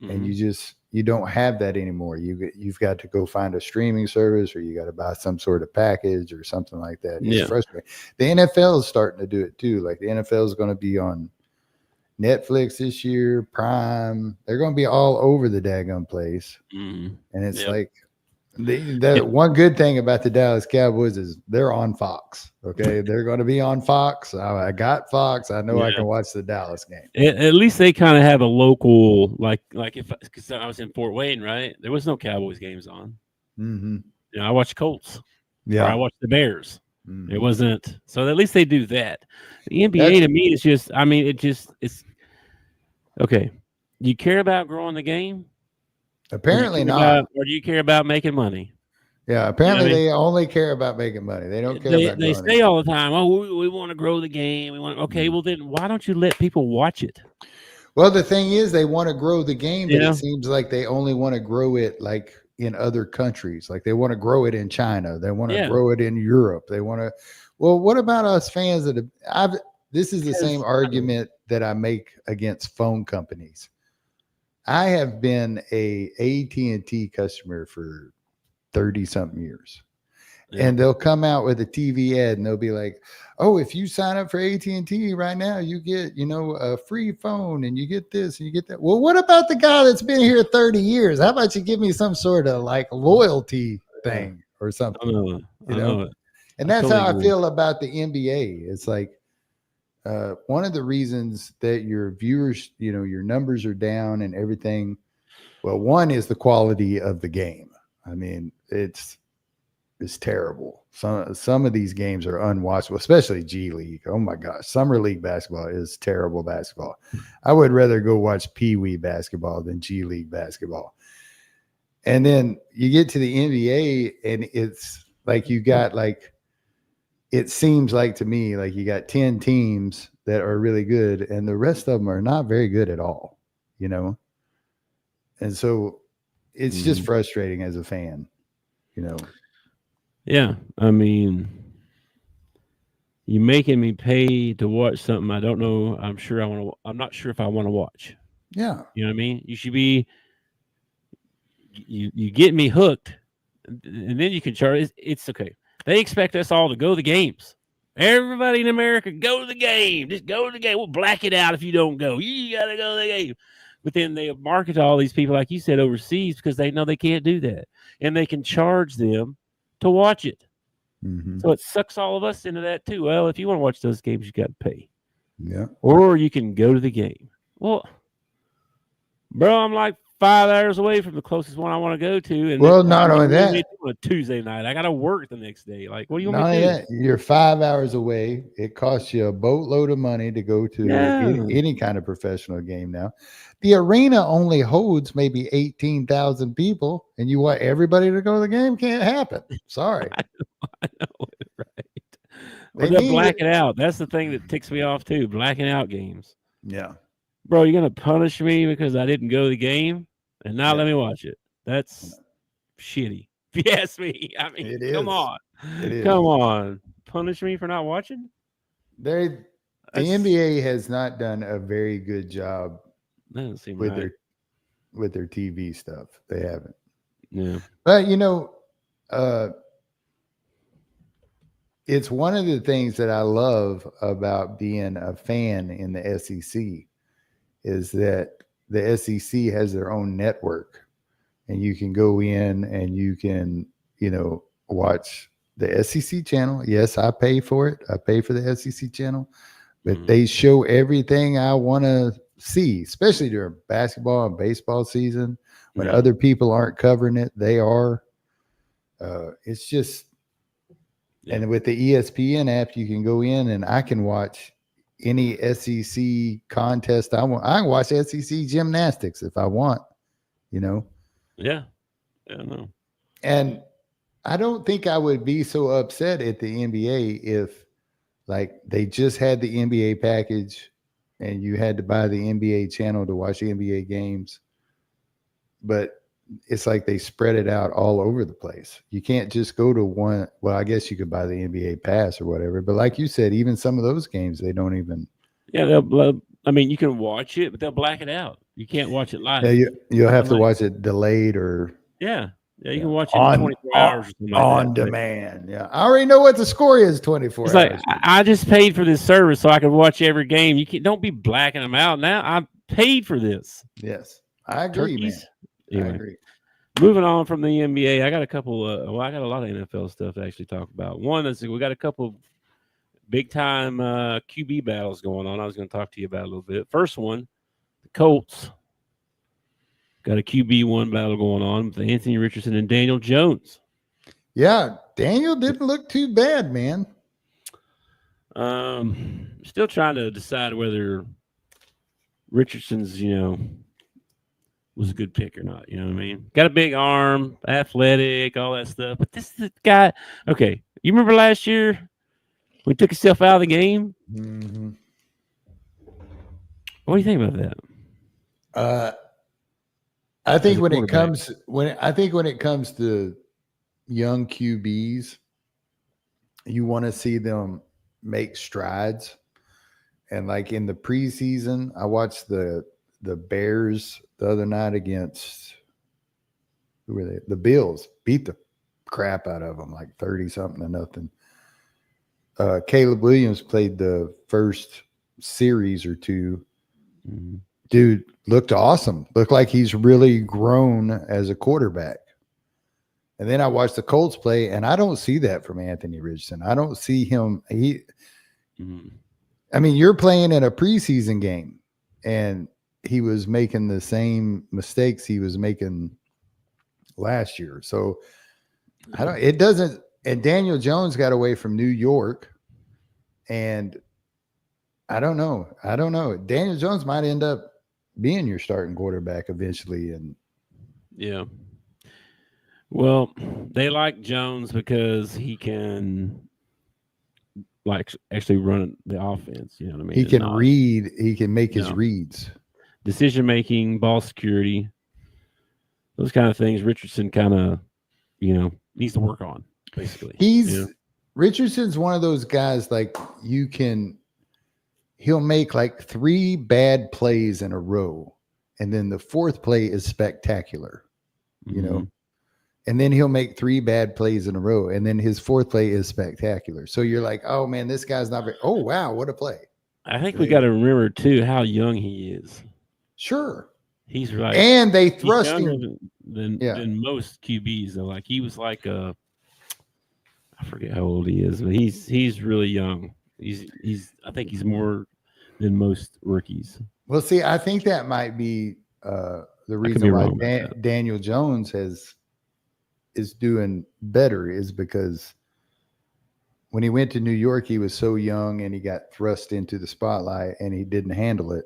Mm-hmm. And you don't have that anymore. You've got to go find a streaming service, or you got to buy some sort of package or something like that. It's frustrating. The NFL is starting to do it too. The NFL is going to be on Netflix this year, Prime. They're going to be all over the daggone place. Mm-hmm. And it's one good thing about the Dallas Cowboys is they're on Fox. Okay. They're going to be on Fox. I got Fox. I know I can watch the Dallas game. At least they kind of have a local, because I was in Fort Wayne, right? There was no Cowboys games on. Mm-hmm. I watched Colts. Yeah. Or I watched the Bears. Mm-hmm. It wasn't. So at least they do that. The NBA to me is just, it's okay. You care about growing the game? Apparently not. Or do you care about making money? Yeah, apparently they only care about making money. They don't care about They say all the time, we want to grow the game. Okay, well then why don't you let people watch it? Well, the thing is they want to grow the game, but it seems like they only want to grow it in other countries. They want to grow it in China. They want to grow it in Europe. They want to. Well, what about us fans this is the same argument that I make against phone companies. I have been a AT&T customer for 30-something years. Yeah. And they'll come out with a TV ad and they'll be like, oh, if you sign up for AT&T right now, you get, a free phone and you get this and you get that. Well, what about the guy that's been here 30 years? How about you give me some sort of loyalty thing or something? I know. And that's how I feel about the NBA. It's one of the reasons that your viewers, your numbers are down and everything. Well, one is the quality of the game. I mean, it's terrible. Some of these games are unwatchable, especially G League. Oh my gosh. Summer League basketball is terrible basketball. I would rather go watch Pee Wee basketball than G League basketball. And then you get to the NBA and it's you got it seems to me you got 10 teams that are really good and the rest of them are not very good at all, And so it's just frustrating as a fan, Yeah. I mean, you're making me pay to watch something I don't know. I'm not sure if I want to watch. Yeah. You know what I mean? You should be, you get me hooked and then you can charge. It's okay. They expect us all to go to the games. Everybody in America, go to the game. Just go to the game. We'll black it out if you don't go. You got to go to the game. But then they market to all these people, like you said, overseas because they know they can't do that. And they can charge them to watch it. Mm-hmm. So it sucks all of us into that too. Well, if you want to watch those games, you got to pay. Yeah. Or you can go to the game. Well, bro, I'm 5 hours away from the closest one I want to go to. And not only that, on a Tuesday night, I got to work the next day. What do you want me to do? You're 5 hours away. It costs you a boatload of money to go to any kind of professional game now. The arena only holds maybe 18,000 people, and you want everybody to go to the game? Can't happen. Sorry. I know it, right? Or they'll black it out. That's the thing that ticks me off too. Blacking out games. Yeah. Bro, you're gonna punish me because I didn't go to the game and now let me watch it. That's shitty. If you ask me. I mean, come on. Come on. Punish me for not watching? The NBA has not done a very good job with their TV stuff. They haven't. Yeah. But it's one of the things that I love about being a fan in the SEC is that the SEC has their own network, and you can go in and you can, watch the SEC channel. Yes, I pay for it. I pay for the SEC channel, but they show everything I want to see, especially during basketball and baseball season when other people aren't covering it. They are. It's just. And with the ESPN app, you can go in and I can watch any SEC contest I want. I can watch SEC gymnastics if I want, Yeah. Yeah, no. And I don't think I would be so upset at the NBA if, like, they just had the NBA package and you had to buy the NBA channel to watch the NBA games. But it's like they spread it out all over the place. You can't just go to one. Well, I guess you could buy the NBA pass or whatever. But like you said, even some of those games, they don't even. Yeah, you can watch it, but they'll black it out. You can't watch it live. Yeah, you'll have to watch it delayed or. Yeah, you can watch it in 24 hours. On demand. Yeah, I already know what the score is 24 hours. It's like, I just paid for this service so I could watch every game. Don't be blacking them out now. I paid for this. Yes, I agree, man. Anyway, I agree. Moving on from the NBA, I got a couple. I got a lot of NFL stuff to actually talk about. One is we got a couple big time QB battles going on. I was going to talk to you about a little bit. First one, the Colts got a QB1 battle going on with Anthony Richardson and Daniel Jones. Yeah, Daniel didn't look too bad, man. Still trying to decide whether Richardson's, was a good pick or not. You know what I mean? Got a big arm, athletic, all that stuff. But this is the guy. Okay, you remember last year when he took himself out of the game? Mm-hmm. What do you think about that? I think when it comes to young QBs, you want to see them make strides. And like in the preseason, I watched the Bears the other night against who were they? The Bills beat the crap out of them, like 30-something-0. Caleb Williams played the first series or two. Mm-hmm. Dude looked awesome. Looked like he's really grown as a quarterback. And then I watched the Colts play, and I don't see that from Anthony Richardson. I don't see him. I mean, you're playing in a preseason game, and he was making the same mistakes he was making last year. So and Daniel Jones got away from New York, and I don't know. Daniel Jones might end up being your starting quarterback eventually. And yeah. Well, they like Jones because he can actually run the offense. You know what I mean? He can read. He can make his reads. Decision-making, ball security, those kind of things. Richardson kind of, needs to work on, basically. Richardson's one of those guys, like, he'll make like 3 bad plays in a row, and then the 4th play is spectacular, and then he'll make 3 bad plays in a row, and then his 4th play is spectacular. So you're like, oh man, this guy's not very, oh wow, what a play. I think we got to remember too how young he is. Sure. He's right. And they thrust him than most QBs though. Like he was like I forget how old he is, but he's really young. I think he's more than most rookies. Well, see, I think that might be the reason why Daniel Jones is doing better is because when he went to New York, he was so young and he got thrust into the spotlight and he didn't handle it.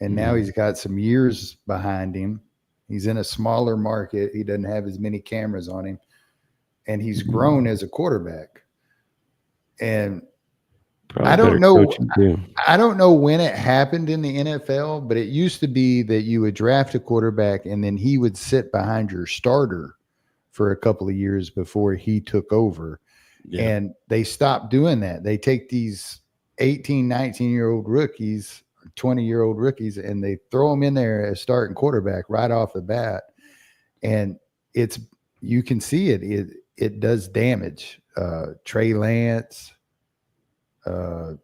And now he's got some years behind him. He's in a smaller market. He doesn't have as many cameras on him. And he's grown as a quarterback. And Probably I don't know. I don't know when it happened in the NFL, but it used to be that you would draft a quarterback and then he would sit behind your starter for a couple of years before he took over. Yeah. And they stopped doing that. They take these 18, 19-year-old rookies, 20-year-old rookies, and they throw them in there as starting quarterback right off the bat. And you can see it does damage. Trey Lance, AR.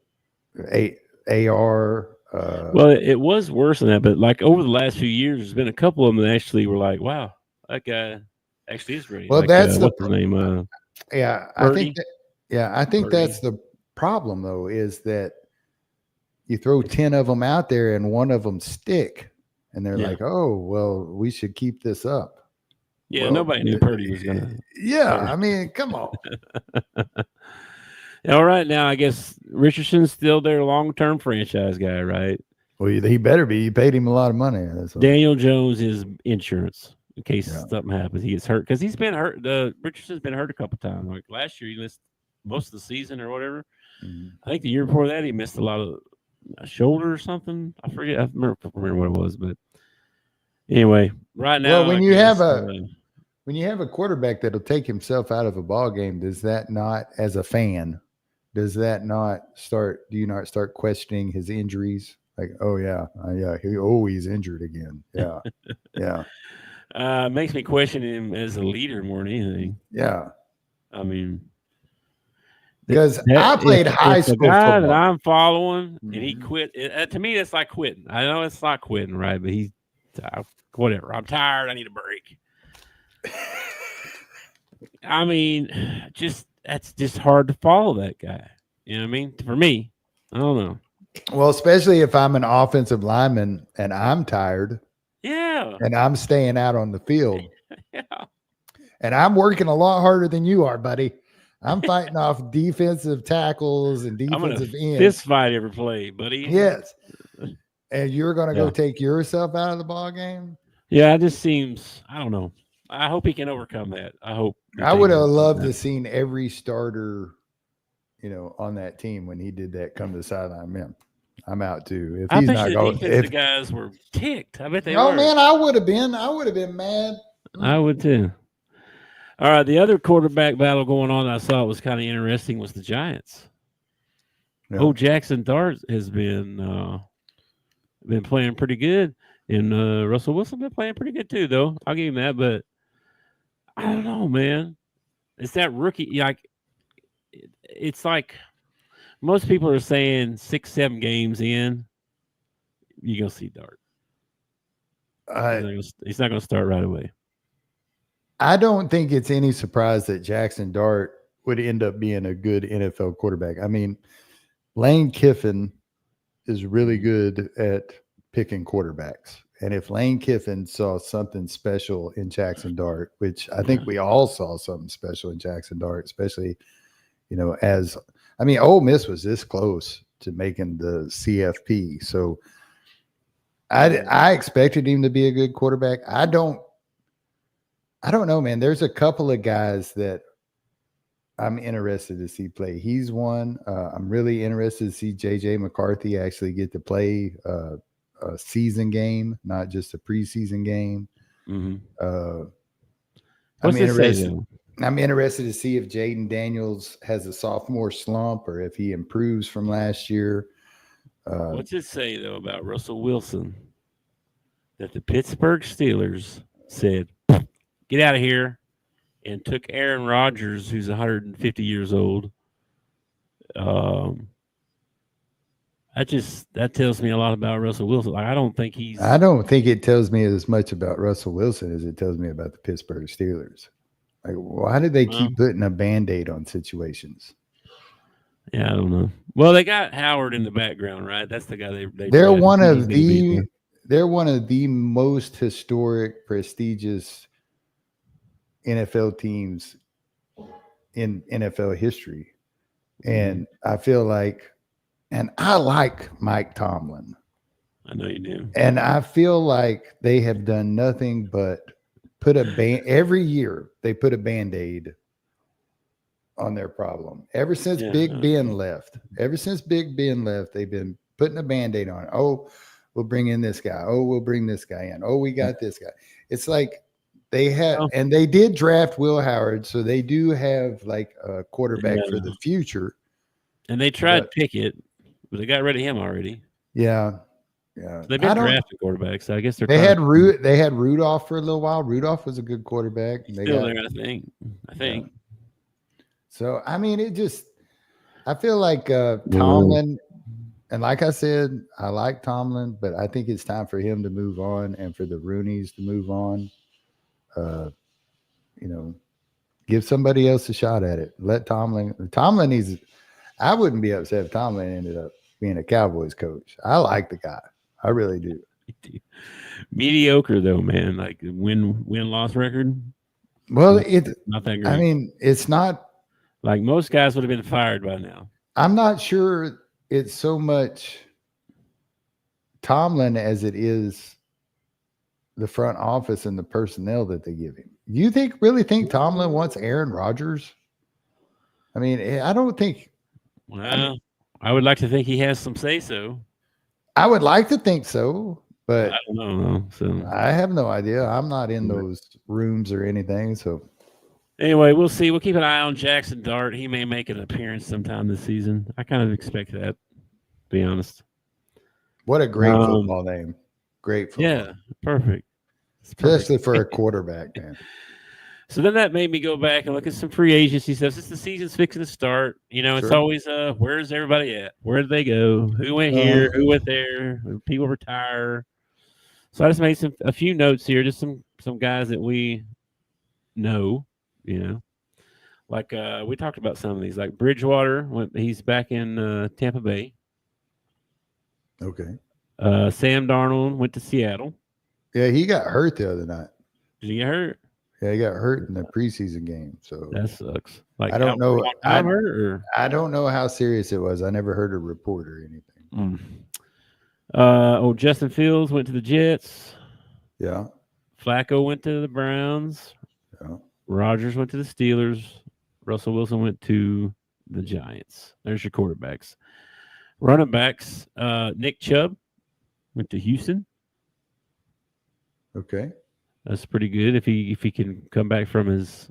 Well, it was worse than that, but like over the last few years, there's been a couple of them that actually were like, wow, that guy actually is great. Well, like, that's what's his name? I think that's the problem, though, is that you throw 10 of them out there and one of them stick, and they're like, oh, well, we should keep this up. Yeah, well, nobody knew Purdy was going to. Yeah, I mean, come on. All right, now I guess Richardson's still their long-term franchise guy, right? Well, he better be. You paid him a lot of money. Daniel Jones is insurance in case something happens. He gets hurt because he's been hurt. Richardson's been hurt a couple times. Like last year, he missed most of the season or whatever. Mm-hmm. I think the year before that, he missed a lot of shoulder or something. I forget. I remember what it was, but anyway, right now. Well, when you have a quarterback that'll take himself out of a ball game, does that not, as a fan, do you not start questioning his injuries? Like, he's injured again. Yeah. Yeah. Makes me question him as a leader more than anything. Yeah. I mean, because I played high school guy that I'm following, and he quit. To me, that's like quitting. I know it's not quitting, right? But he's whatever. I'm tired. I need a break. I mean, that's just hard to follow that guy. You know what I mean? For me, I don't know. Well, especially if I'm an offensive lineman and I'm tired. Yeah. And I'm staying out on the field. Yeah. And I'm working a lot harder than you are, buddy. I'm fighting off defensive tackles and defensive ends. Fist fight every play, buddy. Yes. And you're going to go take yourself out of the ball game? Yeah, it just seems, I don't know. I hope he can overcome that. I would have loved to seen every starter, on that team when he did that come to the sideline. Man, I'm out too. I bet the guys were ticked. I bet they were. Oh man, I would have been mad. I would too. All right, the other quarterback battle going on that I saw was kind of interesting was the Giants. Yeah. Jackson Dart has been playing pretty good, and Russell Wilson been playing pretty good too, though. I'll give him that, but I don't know, man. It's that rookie. It's like most people are saying 6-7 games in, you're going to see Dart. He's not going to start right away. I don't think it's any surprise that Jackson Dart would end up being a good NFL quarterback. I mean, Lane Kiffin is really good at picking quarterbacks. And if Lane Kiffin saw something special in Jackson Dart, which I think we all saw something special in Jackson Dart, especially, Ole Miss was this close to making the CFP. So I expected him to be a good quarterback. I don't know, man. There's a couple of guys that I'm interested to see play. He's one. I'm really interested to see J.J. McCarthy actually get to play a season game, not just a preseason game. Mm-hmm. I'm interested to see if Jaden Daniels has a sophomore slump or if he improves from last year. What's it say, though, about Russell Wilson? That the Pittsburgh Steelers said, get out of here, and took Aaron Rodgers, who's 150 years old. That tells me a lot about Russell Wilson. Like, I don't think it tells me as much about Russell Wilson as it tells me about the Pittsburgh Steelers. Like, why do they keep putting a Band-Aid on situations? Yeah, I don't know. Well, they got Howard in the background, right? That's the guy they're one of the most historic, prestigious NFL teams in NFL history. And I feel like, and I like Mike Tomlin. I know you do. And I feel like they have done nothing but every year they put a Band-Aid on their problem. Ever since Big Ben left, they've been putting a Band-Aid on it. Oh, we'll bring in this guy. Oh, we'll bring this guy in. Oh, we got this guy. It's like they had, and they did draft Will Howard, so they do have like a quarterback for the future. And they tried Pickett, but they got rid of him already. Yeah. Yeah. So they've been drafting quarterbacks. So I guess they had Rudolph for a little while. Rudolph was a good quarterback. He's still there, I think. Yeah. So I mean, I feel like Tomlin, and like I said, I like Tomlin, but I think it's time for him to move on and for the Rooneys to move on. Give somebody else a shot at it. Let Tomlin needs. I wouldn't be upset if Tomlin ended up being a Cowboys coach. I like the guy. I really do. Mediocre though, man. Like win-loss record. Well, it's not that great. I mean, it's not like most guys would have been fired by now. I'm not sure it's so much Tomlin as it is the front office and the personnel that they give him. You really think Tomlin wants Aaron Rodgers? I mean, I don't think. Well, I would like to think he has some say-so. I would like to think so, but I don't know. So I have no idea. I'm not in those rooms or anything. So anyway, we'll see. We'll keep an eye on Jackson Dart. He may make an appearance sometime this season. I kind of expect that, to be honest. What a great football name. Great football. Yeah, perfect. Especially for a quarterback, man. So then that made me go back and look at some free agency stuff. Since the season's fixing to start, it's always where's everybody at? Where did they go? Who went here? Who went there? People retire. So I just made a few notes here, just some guys that we know, Like we talked about some of these, like Bridgewater. He's back in Tampa Bay. Okay. Sam Darnold went to Seattle. Yeah, he got hurt the other night. Did he get hurt? Yeah, he got hurt in the preseason game. So that sucks. Like I don't know. I don't know how serious it was. I never heard a report or anything. Justin Fields went to the Jets. Yeah. Flacco went to the Browns. Yeah. Rodgers went to the Steelers. Russell Wilson went to the Giants. There's your quarterbacks. Running backs, Nick Chubb went to Houston. Okay. That's pretty good if he can come back from his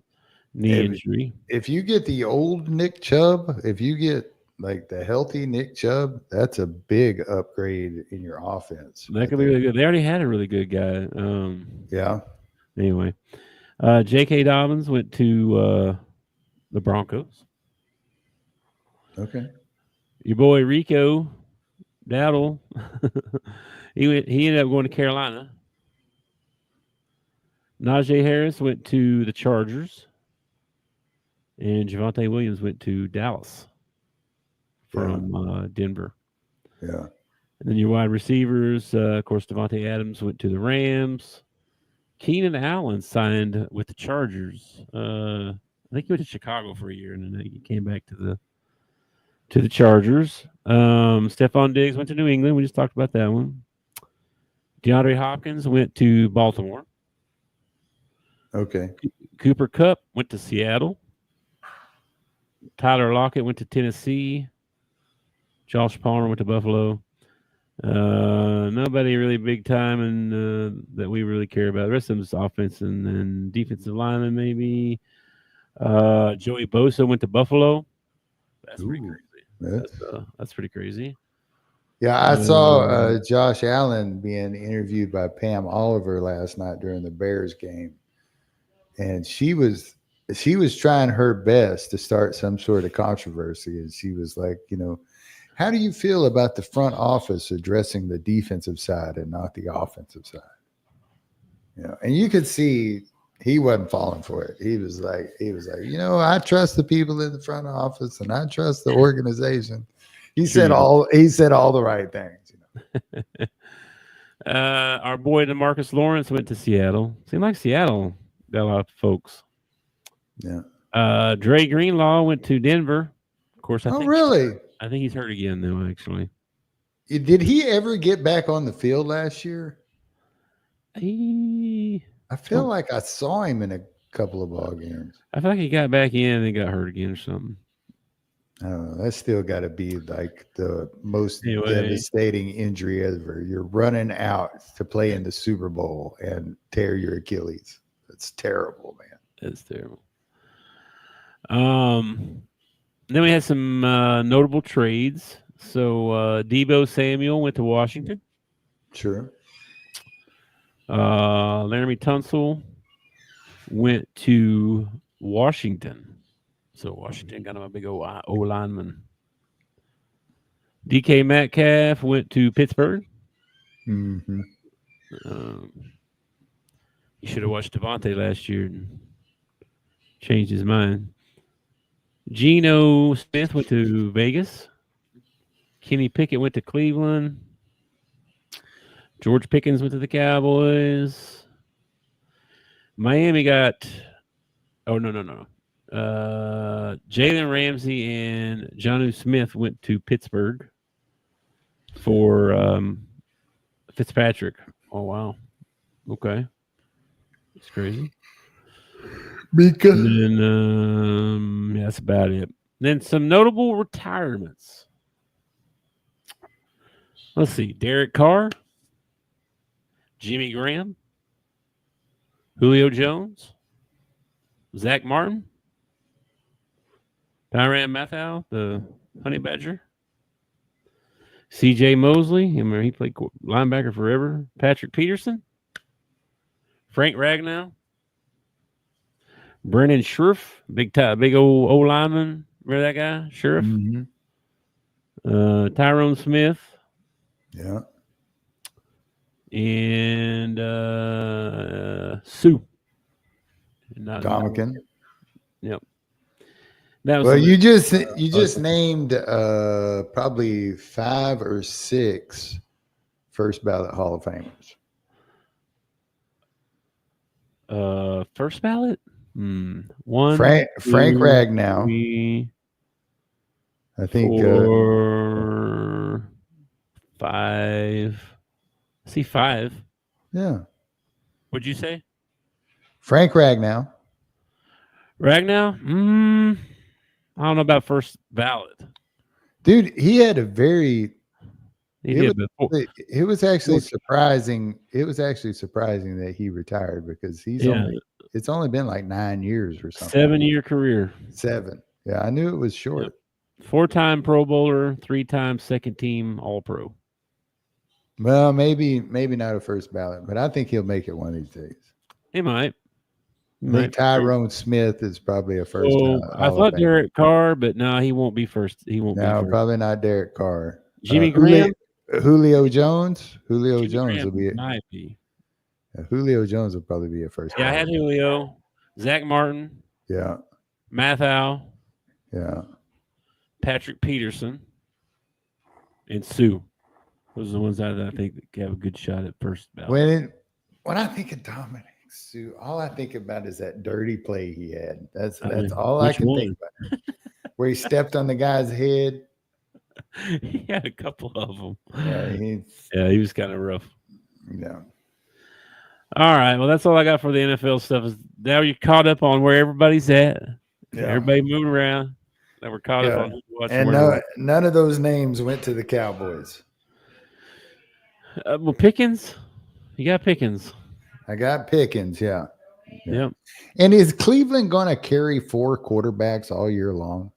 knee injury. If you get the old Nick Chubb, if you get like the healthy Nick Chubb, that's a big upgrade in your offense. That could be really good. They already had a really good guy. Yeah. Anyway, J.K. Dobbins went to the Broncos. Okay. Your boy Rico Dowdle, he ended up going to Carolina. Najee Harris went to the Chargers, and Javonte Williams went to Dallas from Denver. Yeah. And then your wide receivers, of course, Devontae Adams went to the Rams. Keenan Allen signed with the Chargers. I think he went to Chicago for a year, and then he came back to the Chargers. Stephon Diggs went to New England. We just talked about that one. DeAndre Hopkins went to Baltimore. Okay. Cooper Kupp went to Seattle. Tyler Lockett went to Tennessee. Josh Palmer went to Buffalo. Nobody really big time and that we really care about. The rest of them is offense and then defensive lineman maybe. Joey Bosa went to Buffalo. That's pretty crazy. That's pretty crazy. Yeah, I saw Josh Allen being interviewed by Pam Oliver last night during the Bears game. And she was trying her best to start some sort of controversy. And she was like, how do you feel about the front office addressing the defensive side and not the offensive side? And you could see he wasn't falling for it. He was like, I trust the people in the front office and I trust the organization. He said all the right things. Our boy DeMarcus Lawrence went to Seattle. Seemed like Seattle got a lot of folks. Yeah. Dre Greenlaw went to Denver. Of course, really? I think he's hurt again, though, actually. Did he ever get back on the field last year? I feel like I saw him in a couple of ball games. I feel like he got back in and got hurt again or something. I don't know. That's still got to be like the most devastating injury ever. You're running out to play in the Super Bowl and tear your Achilles. That's terrible, man. That's terrible. Then we had some notable trades. So Deebo Samuel went to Washington. Sure. Laramie Tunsil went to Washington. So Washington got him a big O lineman. DK Metcalf went to Pittsburgh. Mm-hmm. He should have watched Devontae last year and changed his mind. Geno Smith went to Vegas. Kenny Pickett went to Cleveland. George Pickens went to the Cowboys. Miami got... Oh, no. Jalen Ramsey and Jonnu Smith went to Pittsburgh for Fitzpatrick. Oh, wow. Okay. That's crazy. Because And then, that's about it. Then some notable retirements. Let's see. Derek Carr, Jimmy Graham, Julio Jones, Zach Martin, Tyrann Mathieu, the Honey Badger, C.J. Mosley, remember he played linebacker forever, Patrick Peterson, Frank Ragnow, Brennan Schroof, big old lineman, remember that guy, Schroof? Mm-hmm. Tyrone Smith, yeah, and Sue. Dominican. Yep. That was Well, you just named probably 5 or 6 first ballot Hall of Famers. First ballot? One. Frank Ragnow. 3, I think 4, 5. I see 5. Yeah. What'd you say? Frank Ragnow. Ragnow? I don't know about first ballot. Dude, he had a very it was actually surprising. It was actually surprising that he retired because it's only been like 9 years or something. 7-year career. 7. Yeah, I knew it was short. Yep. 4-time Pro Bowler, 3-time second team All-Pro. Well, maybe not a first ballot, but I think he'll make it one of these days. He might. Tyrone Smith is probably a first. I thought Derek Carr, but no, he won't be first. He won't be first. Probably not Derek Carr. Jimmy Graham, Julio Jones. Jimmy Jones Graham will be. Might be. Julio Jones will probably be a first. Yeah, I had Julio, Zach Martin. Yeah. Mathieu. Yeah. Patrick Peterson, and Sue. Those are the ones that I think have a good shot at first ballot. When I think of Dominic Sue, all I think about is that dirty play he had. That's all I can think about. Where he stepped on the guy's head. He had a couple of them. Yeah, he was kind of rough. Yeah. All right. Well, that's all I got for the NFL stuff. Now you're caught up on where everybody's at. Yeah. Everybody moving around. Now we're caught up on watching. And none of those names went to the Cowboys. Well, Pickens. You got Pickens. I got Pickens, yeah. Yep. And is Cleveland going to carry 4 quarterbacks all year long?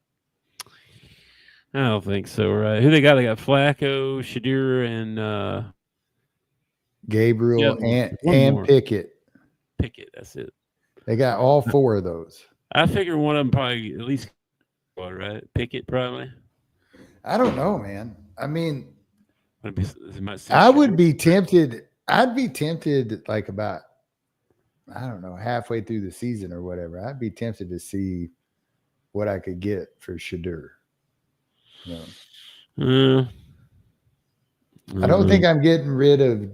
I don't think so, right? Who they got? They got Flacco, Shadir, and Gabriel and Pickett. Pickett, that's it. They got all 4 of those. I figure one of them probably at least, right? Pickett probably. I don't know, man. I mean, I would be tempted. I'd be tempted like about, I don't know, halfway through the season or whatever. I'd be tempted to see what I could get for Shadir. I don't think I'm getting rid of,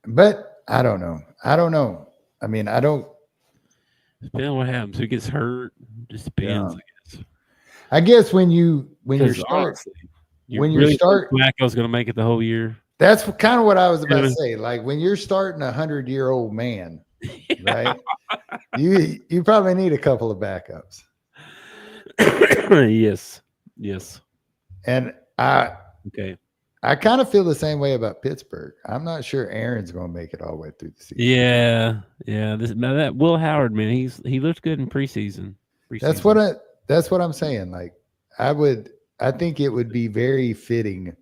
but I don't know. I mean, I don't. Depending on what happens. Who gets hurt? Just depends, I guess when you start, Flacco's going to make it the whole year. That's kind of what I was about to say. Like when you're starting 100-year-old man right? You probably need a couple of backups. Yes. And I kind of feel the same way about Pittsburgh. I'm not sure Aaron's going to make it all the way through the season. Yeah. That Will Howard, man, he looked good in preseason. That's what I'm saying. Like I think it would be very fitting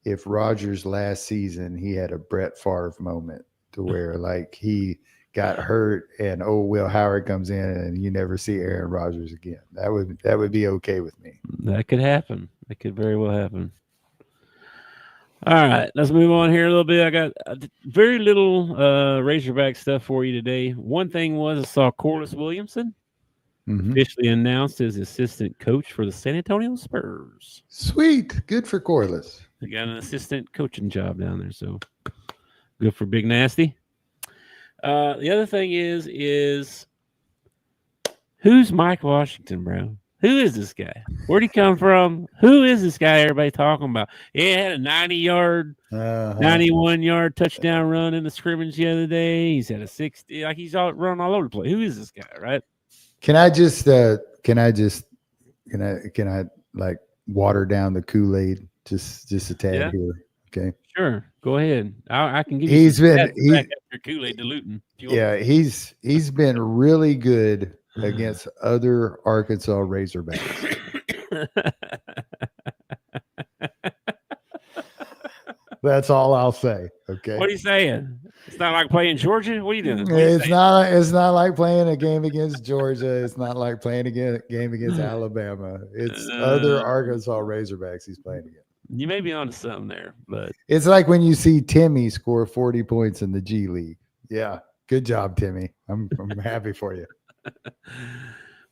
if Rodgers last season he had a Brett Favre moment to where like he got hurt and Will Howard comes in and you never see Aaron Rodgers again. That would be okay with me. That could happen. That could very well happen. All right, let's move on here a little bit. I got very little Razorback stuff for you today. One thing was I saw Corliss Williamson officially announced as assistant coach for the San Antonio Spurs. Sweet. Good for Corliss. They got an assistant coaching job down there, so good for Big Nasty. The other thing is who's Mike Washington, bro? Who is this guy? Where'd he come from? Who is this guy everybody talking about? He had a 91-yard touchdown run in the scrimmage the other day. He's had a 60. Like he's run all over the place. Who is this guy, right? Can I like water down the Kool-Aid just a tad here? Okay. Sure. Go ahead. I can give you he's been after Kool-Aid diluting. Yeah, he's been really good against other Arkansas Razorbacks. That's all I'll say. Okay. What are you saying? It's not like playing Georgia? What are you doing? It's not like playing a game against Georgia. It's not like playing a game against Alabama. It's other Arkansas Razorbacks he's playing against. You may be onto something there, but it's like when you see Timmy score 40 points in the G League. Yeah. Good job, Timmy. I'm happy for you.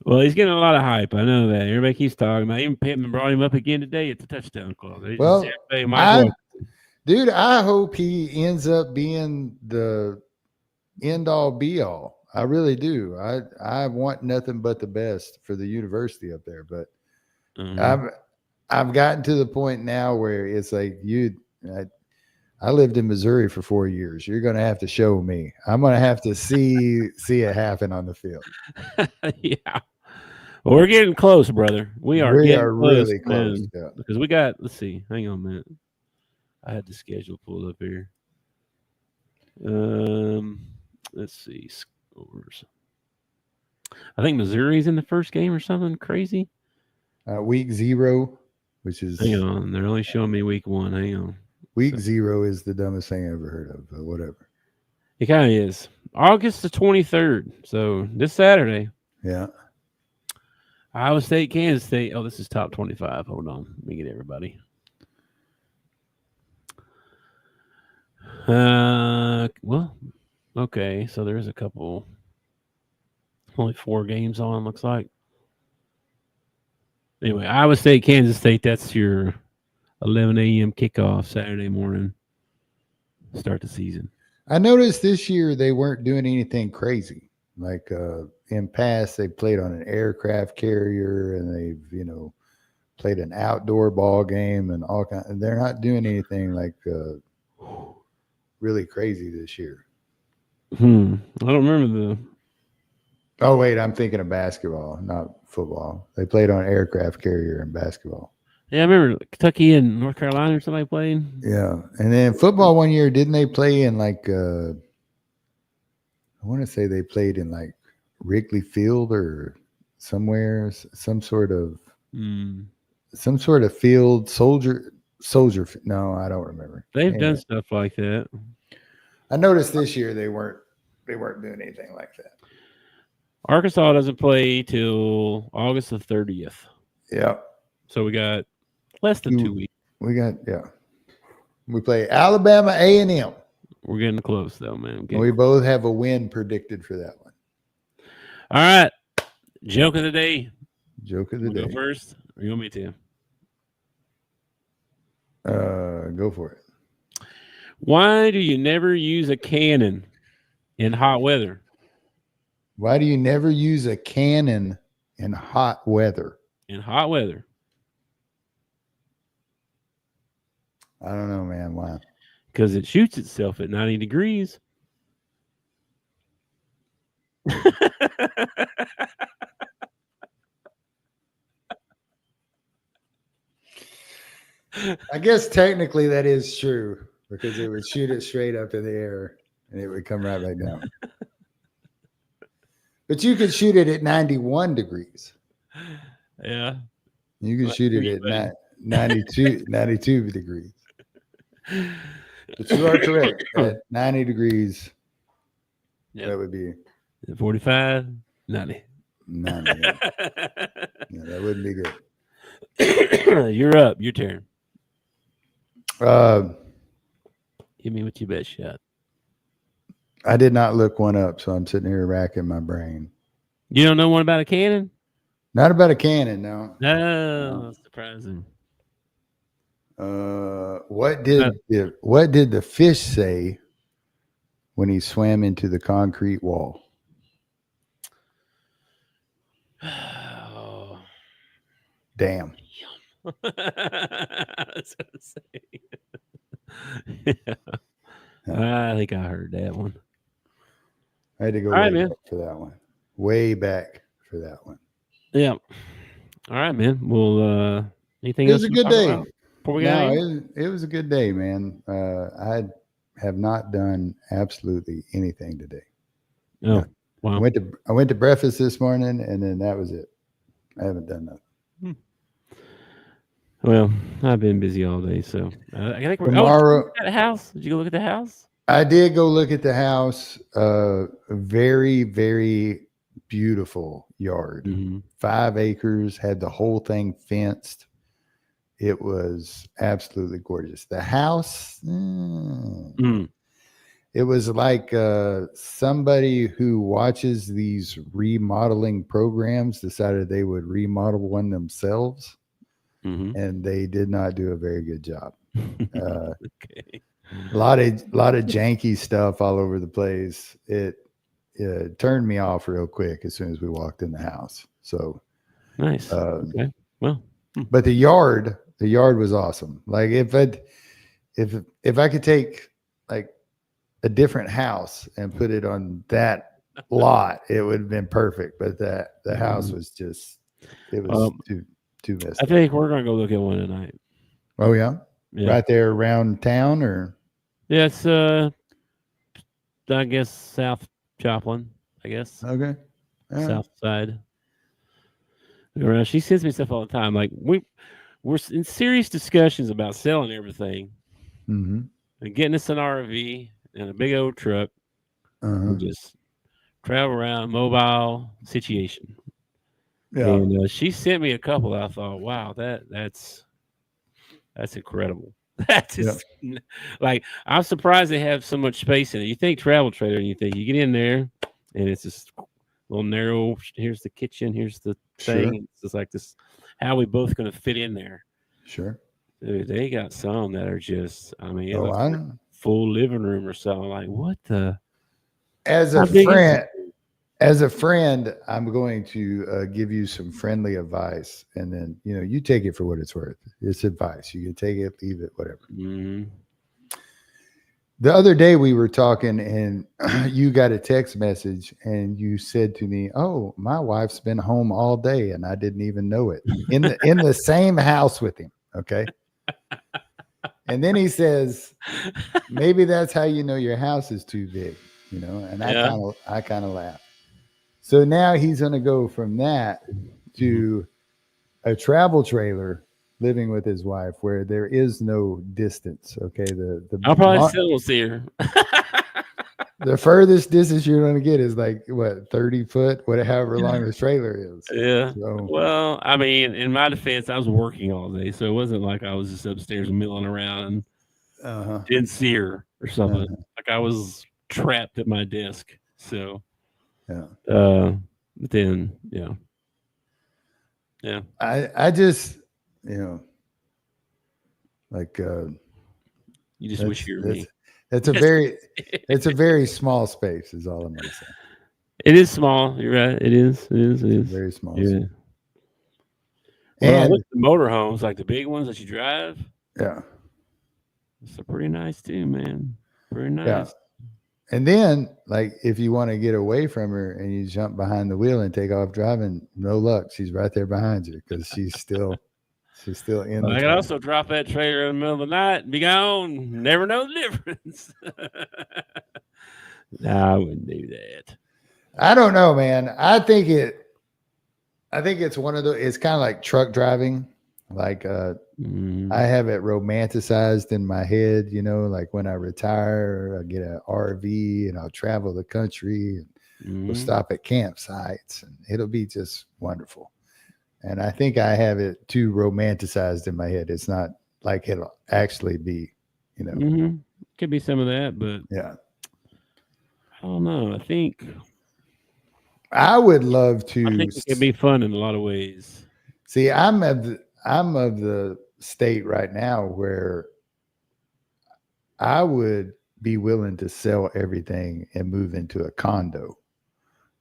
Well, he's getting a lot of hype. I know that. Everybody keeps talking about it. Even Pittman brought him up again today at the touchdown club. Well, dude, I hope he ends up being the end-all, be-all. I really do. I want nothing but the best for the university up there. But I've gotten to the point now where it's like I lived in Missouri for 4 years. You're going to have to show me. I'm going to have to see it happen on the field. Yeah. Well, we're getting close, brother. We are really close. Yeah. Because we got, let's see. Hang on a minute. I had the schedule pulled up here. Let's see. Scores. I think Missouri's in the first game or something crazy. Week 0, which is. Hang on. They're only showing me week 1. Hang on. Week 0 is the dumbest thing I ever heard of, but whatever. It kind of is. August the 23rd. So this Saturday. Yeah. Iowa State, Kansas State. Oh, this is top 25. Hold on. Let me get everybody. Well, okay. So there's a couple. Only 4 games on, looks like. Anyway, Iowa State, Kansas State. That's your 11 a.m. kickoff Saturday morning. Start the season. I noticed this year they weren't doing anything crazy. Like in past, they played on an aircraft carrier and they've, played an outdoor ball game and all kinds. And they're not doing anything like really crazy this year. I don't remember the. Oh wait, I'm thinking of basketball, not football. They played on an aircraft carrier in basketball. Yeah, I remember Kentucky and North Carolina or somebody played. Yeah, and then football one year, didn't they play in like? I want to say they played in like Wrigley Field or somewhere, some sort of field, soldier. No, I don't remember. They've done stuff like that. I noticed this year they weren't doing anything like that. Arkansas doesn't play till August the 30th. Yeah. So we got less than 2 weeks. We play Alabama A&M. We're getting close, though, man. We both have a win predicted for that one. All right. Joke of the day. Joke of the day. Go first, or you want me to? Go for it. Why do you never use a cannon in hot weather? Why do you never use a cannon in hot weather? In hot weather. I don't know, man. Why? Because it shoots itself at 90 degrees. I guess technically that is true because it would shoot it straight up in the air and it would come right back down. But you could shoot it at 91 degrees. Yeah. You can shoot it at 92 degrees. But you are correct. At 90 degrees, that would be 45, 90. 90. Yeah, that wouldn't be good. You're up. Your turn. Hit me with your best shot. I did not look one up, so I'm sitting here racking my brain. You don't know one about a cannon? Not about a cannon, no. No, that's surprising. What did the fish say when he swam into the concrete wall? Oh. Damn. That's what I'm saying. Yeah. I think I heard that one. I had to go back for that one. Way back for that one. Yeah. All right, man. Well, anything else? It was a good day. It was a good day, man. I have not done absolutely anything today. Oh, yeah. Wow. I went to breakfast this morning, and then that was it. I haven't done nothing. Well, I've been busy all day, so I think we're tomorrow. At the house? Did you go look at the house? I did go look at the house. Very, very beautiful yard. 5 acres, had the whole thing fenced. It was absolutely gorgeous. The house, it was like somebody who watches these remodeling programs decided they would remodel one themselves. And they did not do a very good job. Okay. A lot of janky stuff all over the place. It turned me off real quick as soon as we walked in the house. So nice. Okay. Well, but the yard was awesome. Like if I could take like a different house and put it on that lot, it would have been perfect. But the house was just too messy. I think we're gonna go look at one tonight. Oh yeah? Right there around town, or yeah, it's I guess South Joplin. I guess okay, South side. She sends me stuff all the time. Like we're in serious discussions about selling everything and getting us an RV and a big old truck and just travel around, mobile situation. Yeah. And she sent me a couple. I thought, wow, that's incredible. That's just like, I'm surprised they have so much space in it. You think travel trailer, and you think you get in there, and it's just a little narrow. Here's the kitchen. Here's the thing. Sure. It's just like this. How are we both going to fit in there? Sure. Dude, they got some that are just. I mean, full living room or something. Like, what the? As a friend, I'm going to give you some friendly advice, and then you take it for what it's worth. It's advice. You can take it, leave it, whatever. The other day we were talking, and you got a text message, and you said to me, "Oh, my wife's been home all day, and I didn't even know it." In the same house with him, okay. And then he says, "Maybe that's how you know your house is too big," And I kind of laughed. So now he's going to go from that to a travel trailer living with his wife where there is no distance. Okay. I'll probably still see her. The furthest distance you're going to get is like what, 30 foot, however long the trailer is. Yeah. So, well, I mean, in my defense, I was working all day. So it wasn't like I was just upstairs milling around and didn't see her or something. Like I was trapped at my desk. So. Yeah. But then, yeah. I just, like, you just wish you were me. It's a very small space, is all I'm gonna say. It is small. You're right. It is. Very small. Yeah. And the motorhomes, like the big ones that you drive. Yeah. It's pretty nice too, man. Pretty nice. Yeah. And then, like, if you want to get away from her and you jump behind the wheel and take off driving, no luck. She's right there behind you because she's still in. I could also drop that trailer in the middle of the night and be gone. Never know the difference. No, I wouldn't do that. I don't know, man. I think it's one of those. It's kind of like truck driving. Like I have it romanticized in my head, like when I retire, I get an RV and I'll travel the country and we'll stop at campsites and it'll be just wonderful. And I think I have it too romanticized in my head. It's not like it'll actually be, Could be some of that, but yeah. I don't know. I think I would love to. I think it could be fun in a lot of ways. See, I'm of the state right now where I would be willing to sell everything and move into a condo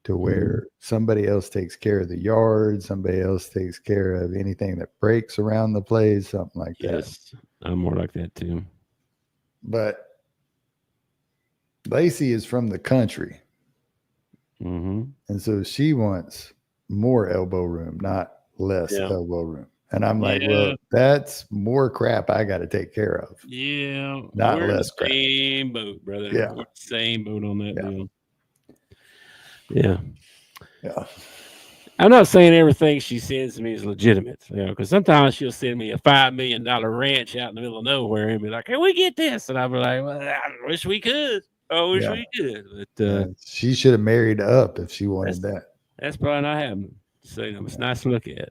to where somebody else takes care of the yard, somebody else takes care of anything that breaks around the place, something like that. Yes, I'm more like that too. But Lacey is from the country. And so she wants more elbow room, not less elbow room. And I'm like, well, that's more crap I got to take care of. Yeah. Not less crap. Same boat, brother. Yeah. We're same boat on that deal. Yeah. Yeah. I'm not saying everything she sends me is legitimate, because sometimes she'll send me a $5 million ranch out in the middle of nowhere and be like, "Can we get this?" And I'll be like, "Well, I wish we could. I wish we could." But she should have married up if she wanted that. That's probably not happening. So it's nice to look at.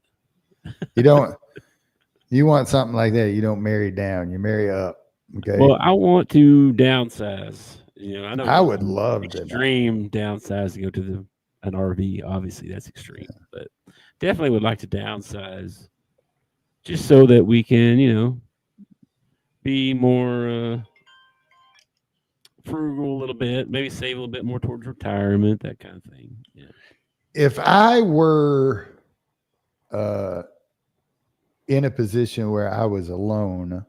You want something like that. You don't marry down. You marry up. Okay. Well, I want to downsize. I know I would love extreme downsize to go to an RV. Obviously, that's extreme, but definitely would like to downsize just so that we can, be more frugal a little bit, maybe save a little bit more towards retirement, that kind of thing. Yeah. If I were in a position where I was alone,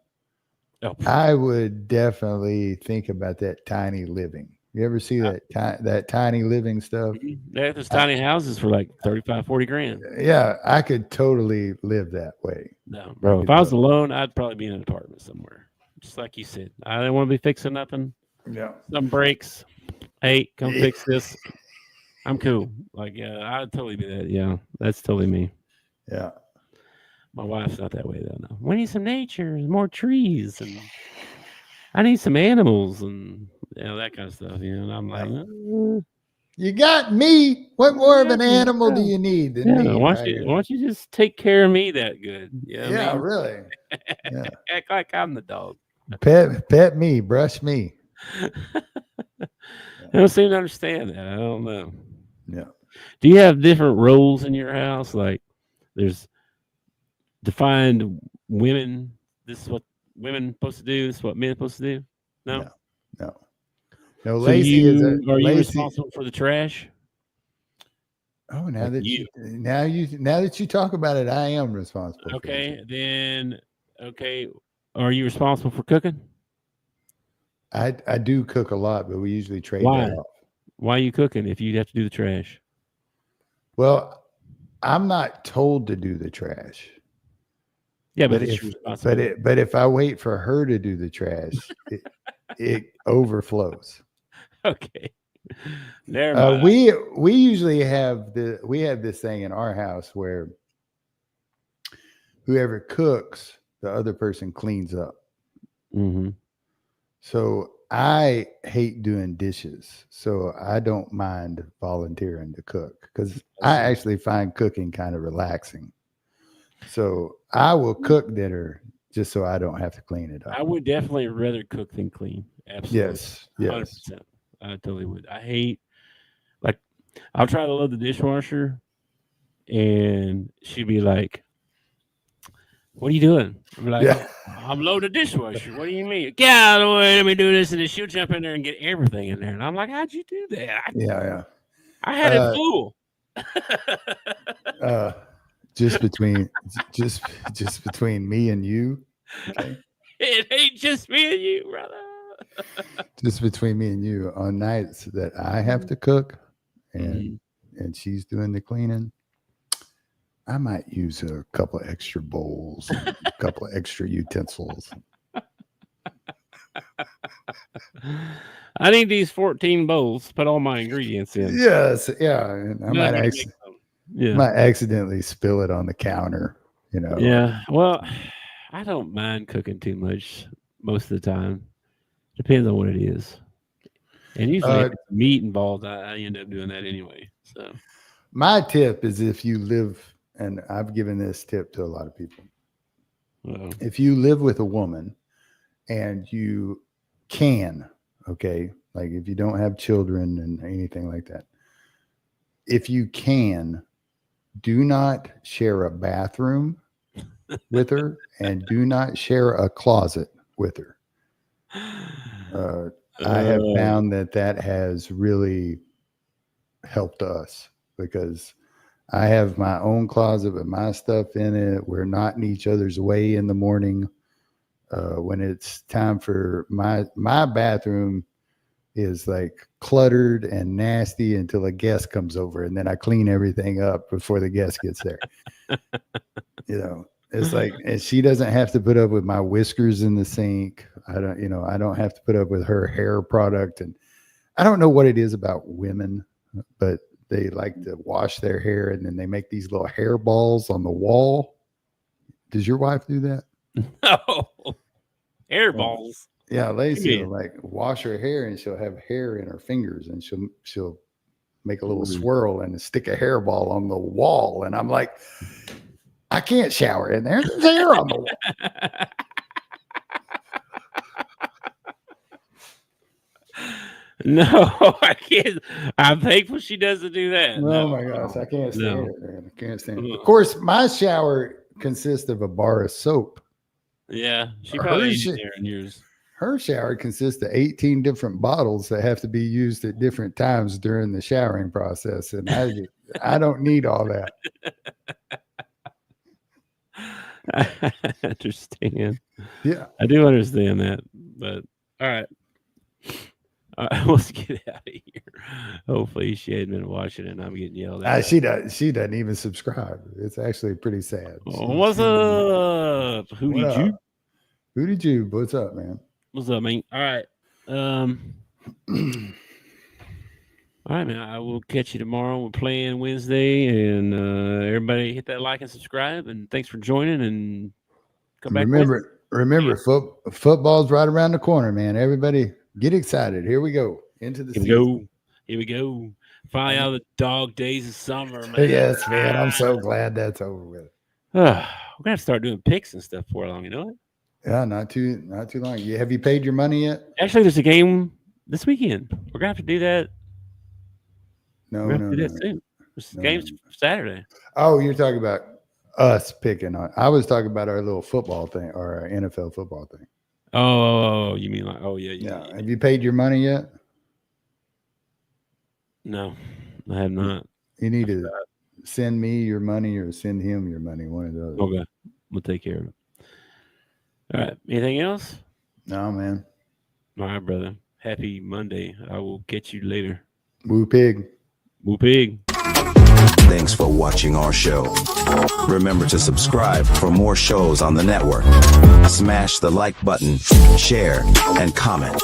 I would definitely think about that tiny living. You ever see that tiny living stuff? They have those tiny houses for like 35, 40 grand. Yeah, I could totally live that way. No, bro. If I was alone, I'd probably be in an apartment somewhere. Just like you said. I didn't want to be fixing nothing. Yeah. Something breaks. Hey, come fix this. I'm cool. Like, I'd totally be that. Yeah, that's totally me. Yeah. My wife's not that way though. No. We need some nature, more trees, and I need some animals, and that kind of stuff. And I'm like, you got me. What more of an animal do you need than me? Why don't you just take care of me that good? Yeah, really. Yeah. Act like I'm the dog. Pet me, brush me. I don't seem to understand that. I don't know. Yeah. Do you have different roles in your house? Like, there's defined women. This is what women are supposed to do. This is what men are supposed to do. No. So Lacey are you responsible for the trash? Oh, now that you talk about it, I am responsible. Okay, are you responsible for cooking? I do cook a lot, but we usually trade that off. Why are you cooking if you have to do the trash? Well, I'm not told to do the trash. Yeah, but if I wait for her to do the trash, it overflows. Okay. Never mind. We usually have this thing in our house where whoever cooks, the other person cleans up. Mm-hmm. So I hate doing dishes, so I don't mind volunteering to cook because I actually find cooking kind of relaxing. So I will cook dinner just so I don't have to clean it up. I would definitely rather cook than clean. Absolutely. Yes. 100%. I totally would. I hate, like, I'll try to load the dishwasher and she'd be like, "What are you doing?" I'm like, "I'm loading the dishwasher." "What do you mean?" "Get out of the way. Let me do this." And then she'll jump in there and get everything in there. And I'm like, "How'd you do that?" I had it full. Just between me and you. Okay. It ain't just me and you, brother. Just between me and you, on nights that I have to cook and she's doing the cleaning, I might use a couple of extra bowls, a couple of extra utensils. I need these 14 bowls to put all my ingredients in. Yes, yeah. And I might accidentally spill it on the counter, you know. Yeah. Well, I don't mind cooking too much most of the time. Depends on what it is. And usually if it's meat involved, I end up doing that anyway. So my tip is, if you live, and I've given this tip to a lot of people. If you live with a woman and you can, okay, like if you don't have children and anything like that, if you can, do not share a bathroom with her and do not share a closet with her. I have found that has really helped us, because I have my own closet with my stuff in it. We're not in each other's way in the morning. When it's time for my bathroom is like cluttered and nasty until a guest comes over, and then I clean everything up before the guest gets there. You know, it's like, and she doesn't have to put up with my whiskers in the sink. I don't have to put up with her hair product. And I don't know what it is about women, but they like to wash their hair and then they make these little hair balls on the wall. Does your wife do that? No. Hair balls. Yeah, Lacey will like wash her hair and she'll have hair in her fingers and she'll make a little swirl and stick a hairball on the wall. And I'm like, I can't shower in there. There's hair on the wall. No, I can't. I'm thankful she doesn't do that. Oh my gosh, I can't stand it, man. I can't stand it. Of course, my shower consists of a bar of soap. Yeah, she probably used there in yours. Her shower consists of 18 different bottles that have to be used at different times during the showering process, and I don't need all that. I understand. Yeah, I do understand that. But all right. Let's get out of here. Hopefully she hadn't been watching it and I'm getting yelled at. She doesn't even subscribe. It's actually pretty sad. What's up? Hootie Jew. What's up, man? What's up, man? All right. All right, man. I will catch you tomorrow. We're playing Wednesday, and everybody hit that like and subscribe, and thanks for joining, and come back. Remember, football's right around the corner, man. Everybody get excited. Here we go. Into the season. Here we go. Finally out of the dog days of summer, man. Yes, man. I'm so glad that's over with. We're going to have to start doing picks and stuff for long, you know it? Yeah, not too long. Have you paid your money yet? Actually, there's a game this weekend. We're going to have to do that. No. Soon. This game's Saturday. Oh, you're talking about us picking on. I was talking about our little football thing, or our NFL football thing. Oh, you mean like, yeah. Have you paid your money yet? No, I have not. You need to send me your money or send him your money, one of those. Okay, we'll take care of it. All right. Anything else? No, man. All right, brother. Happy Monday. I will catch you later. Woo pig. Woo pig. Thanks for watching our show. Remember to subscribe for more shows on the network. Smash the like button, share, and comment.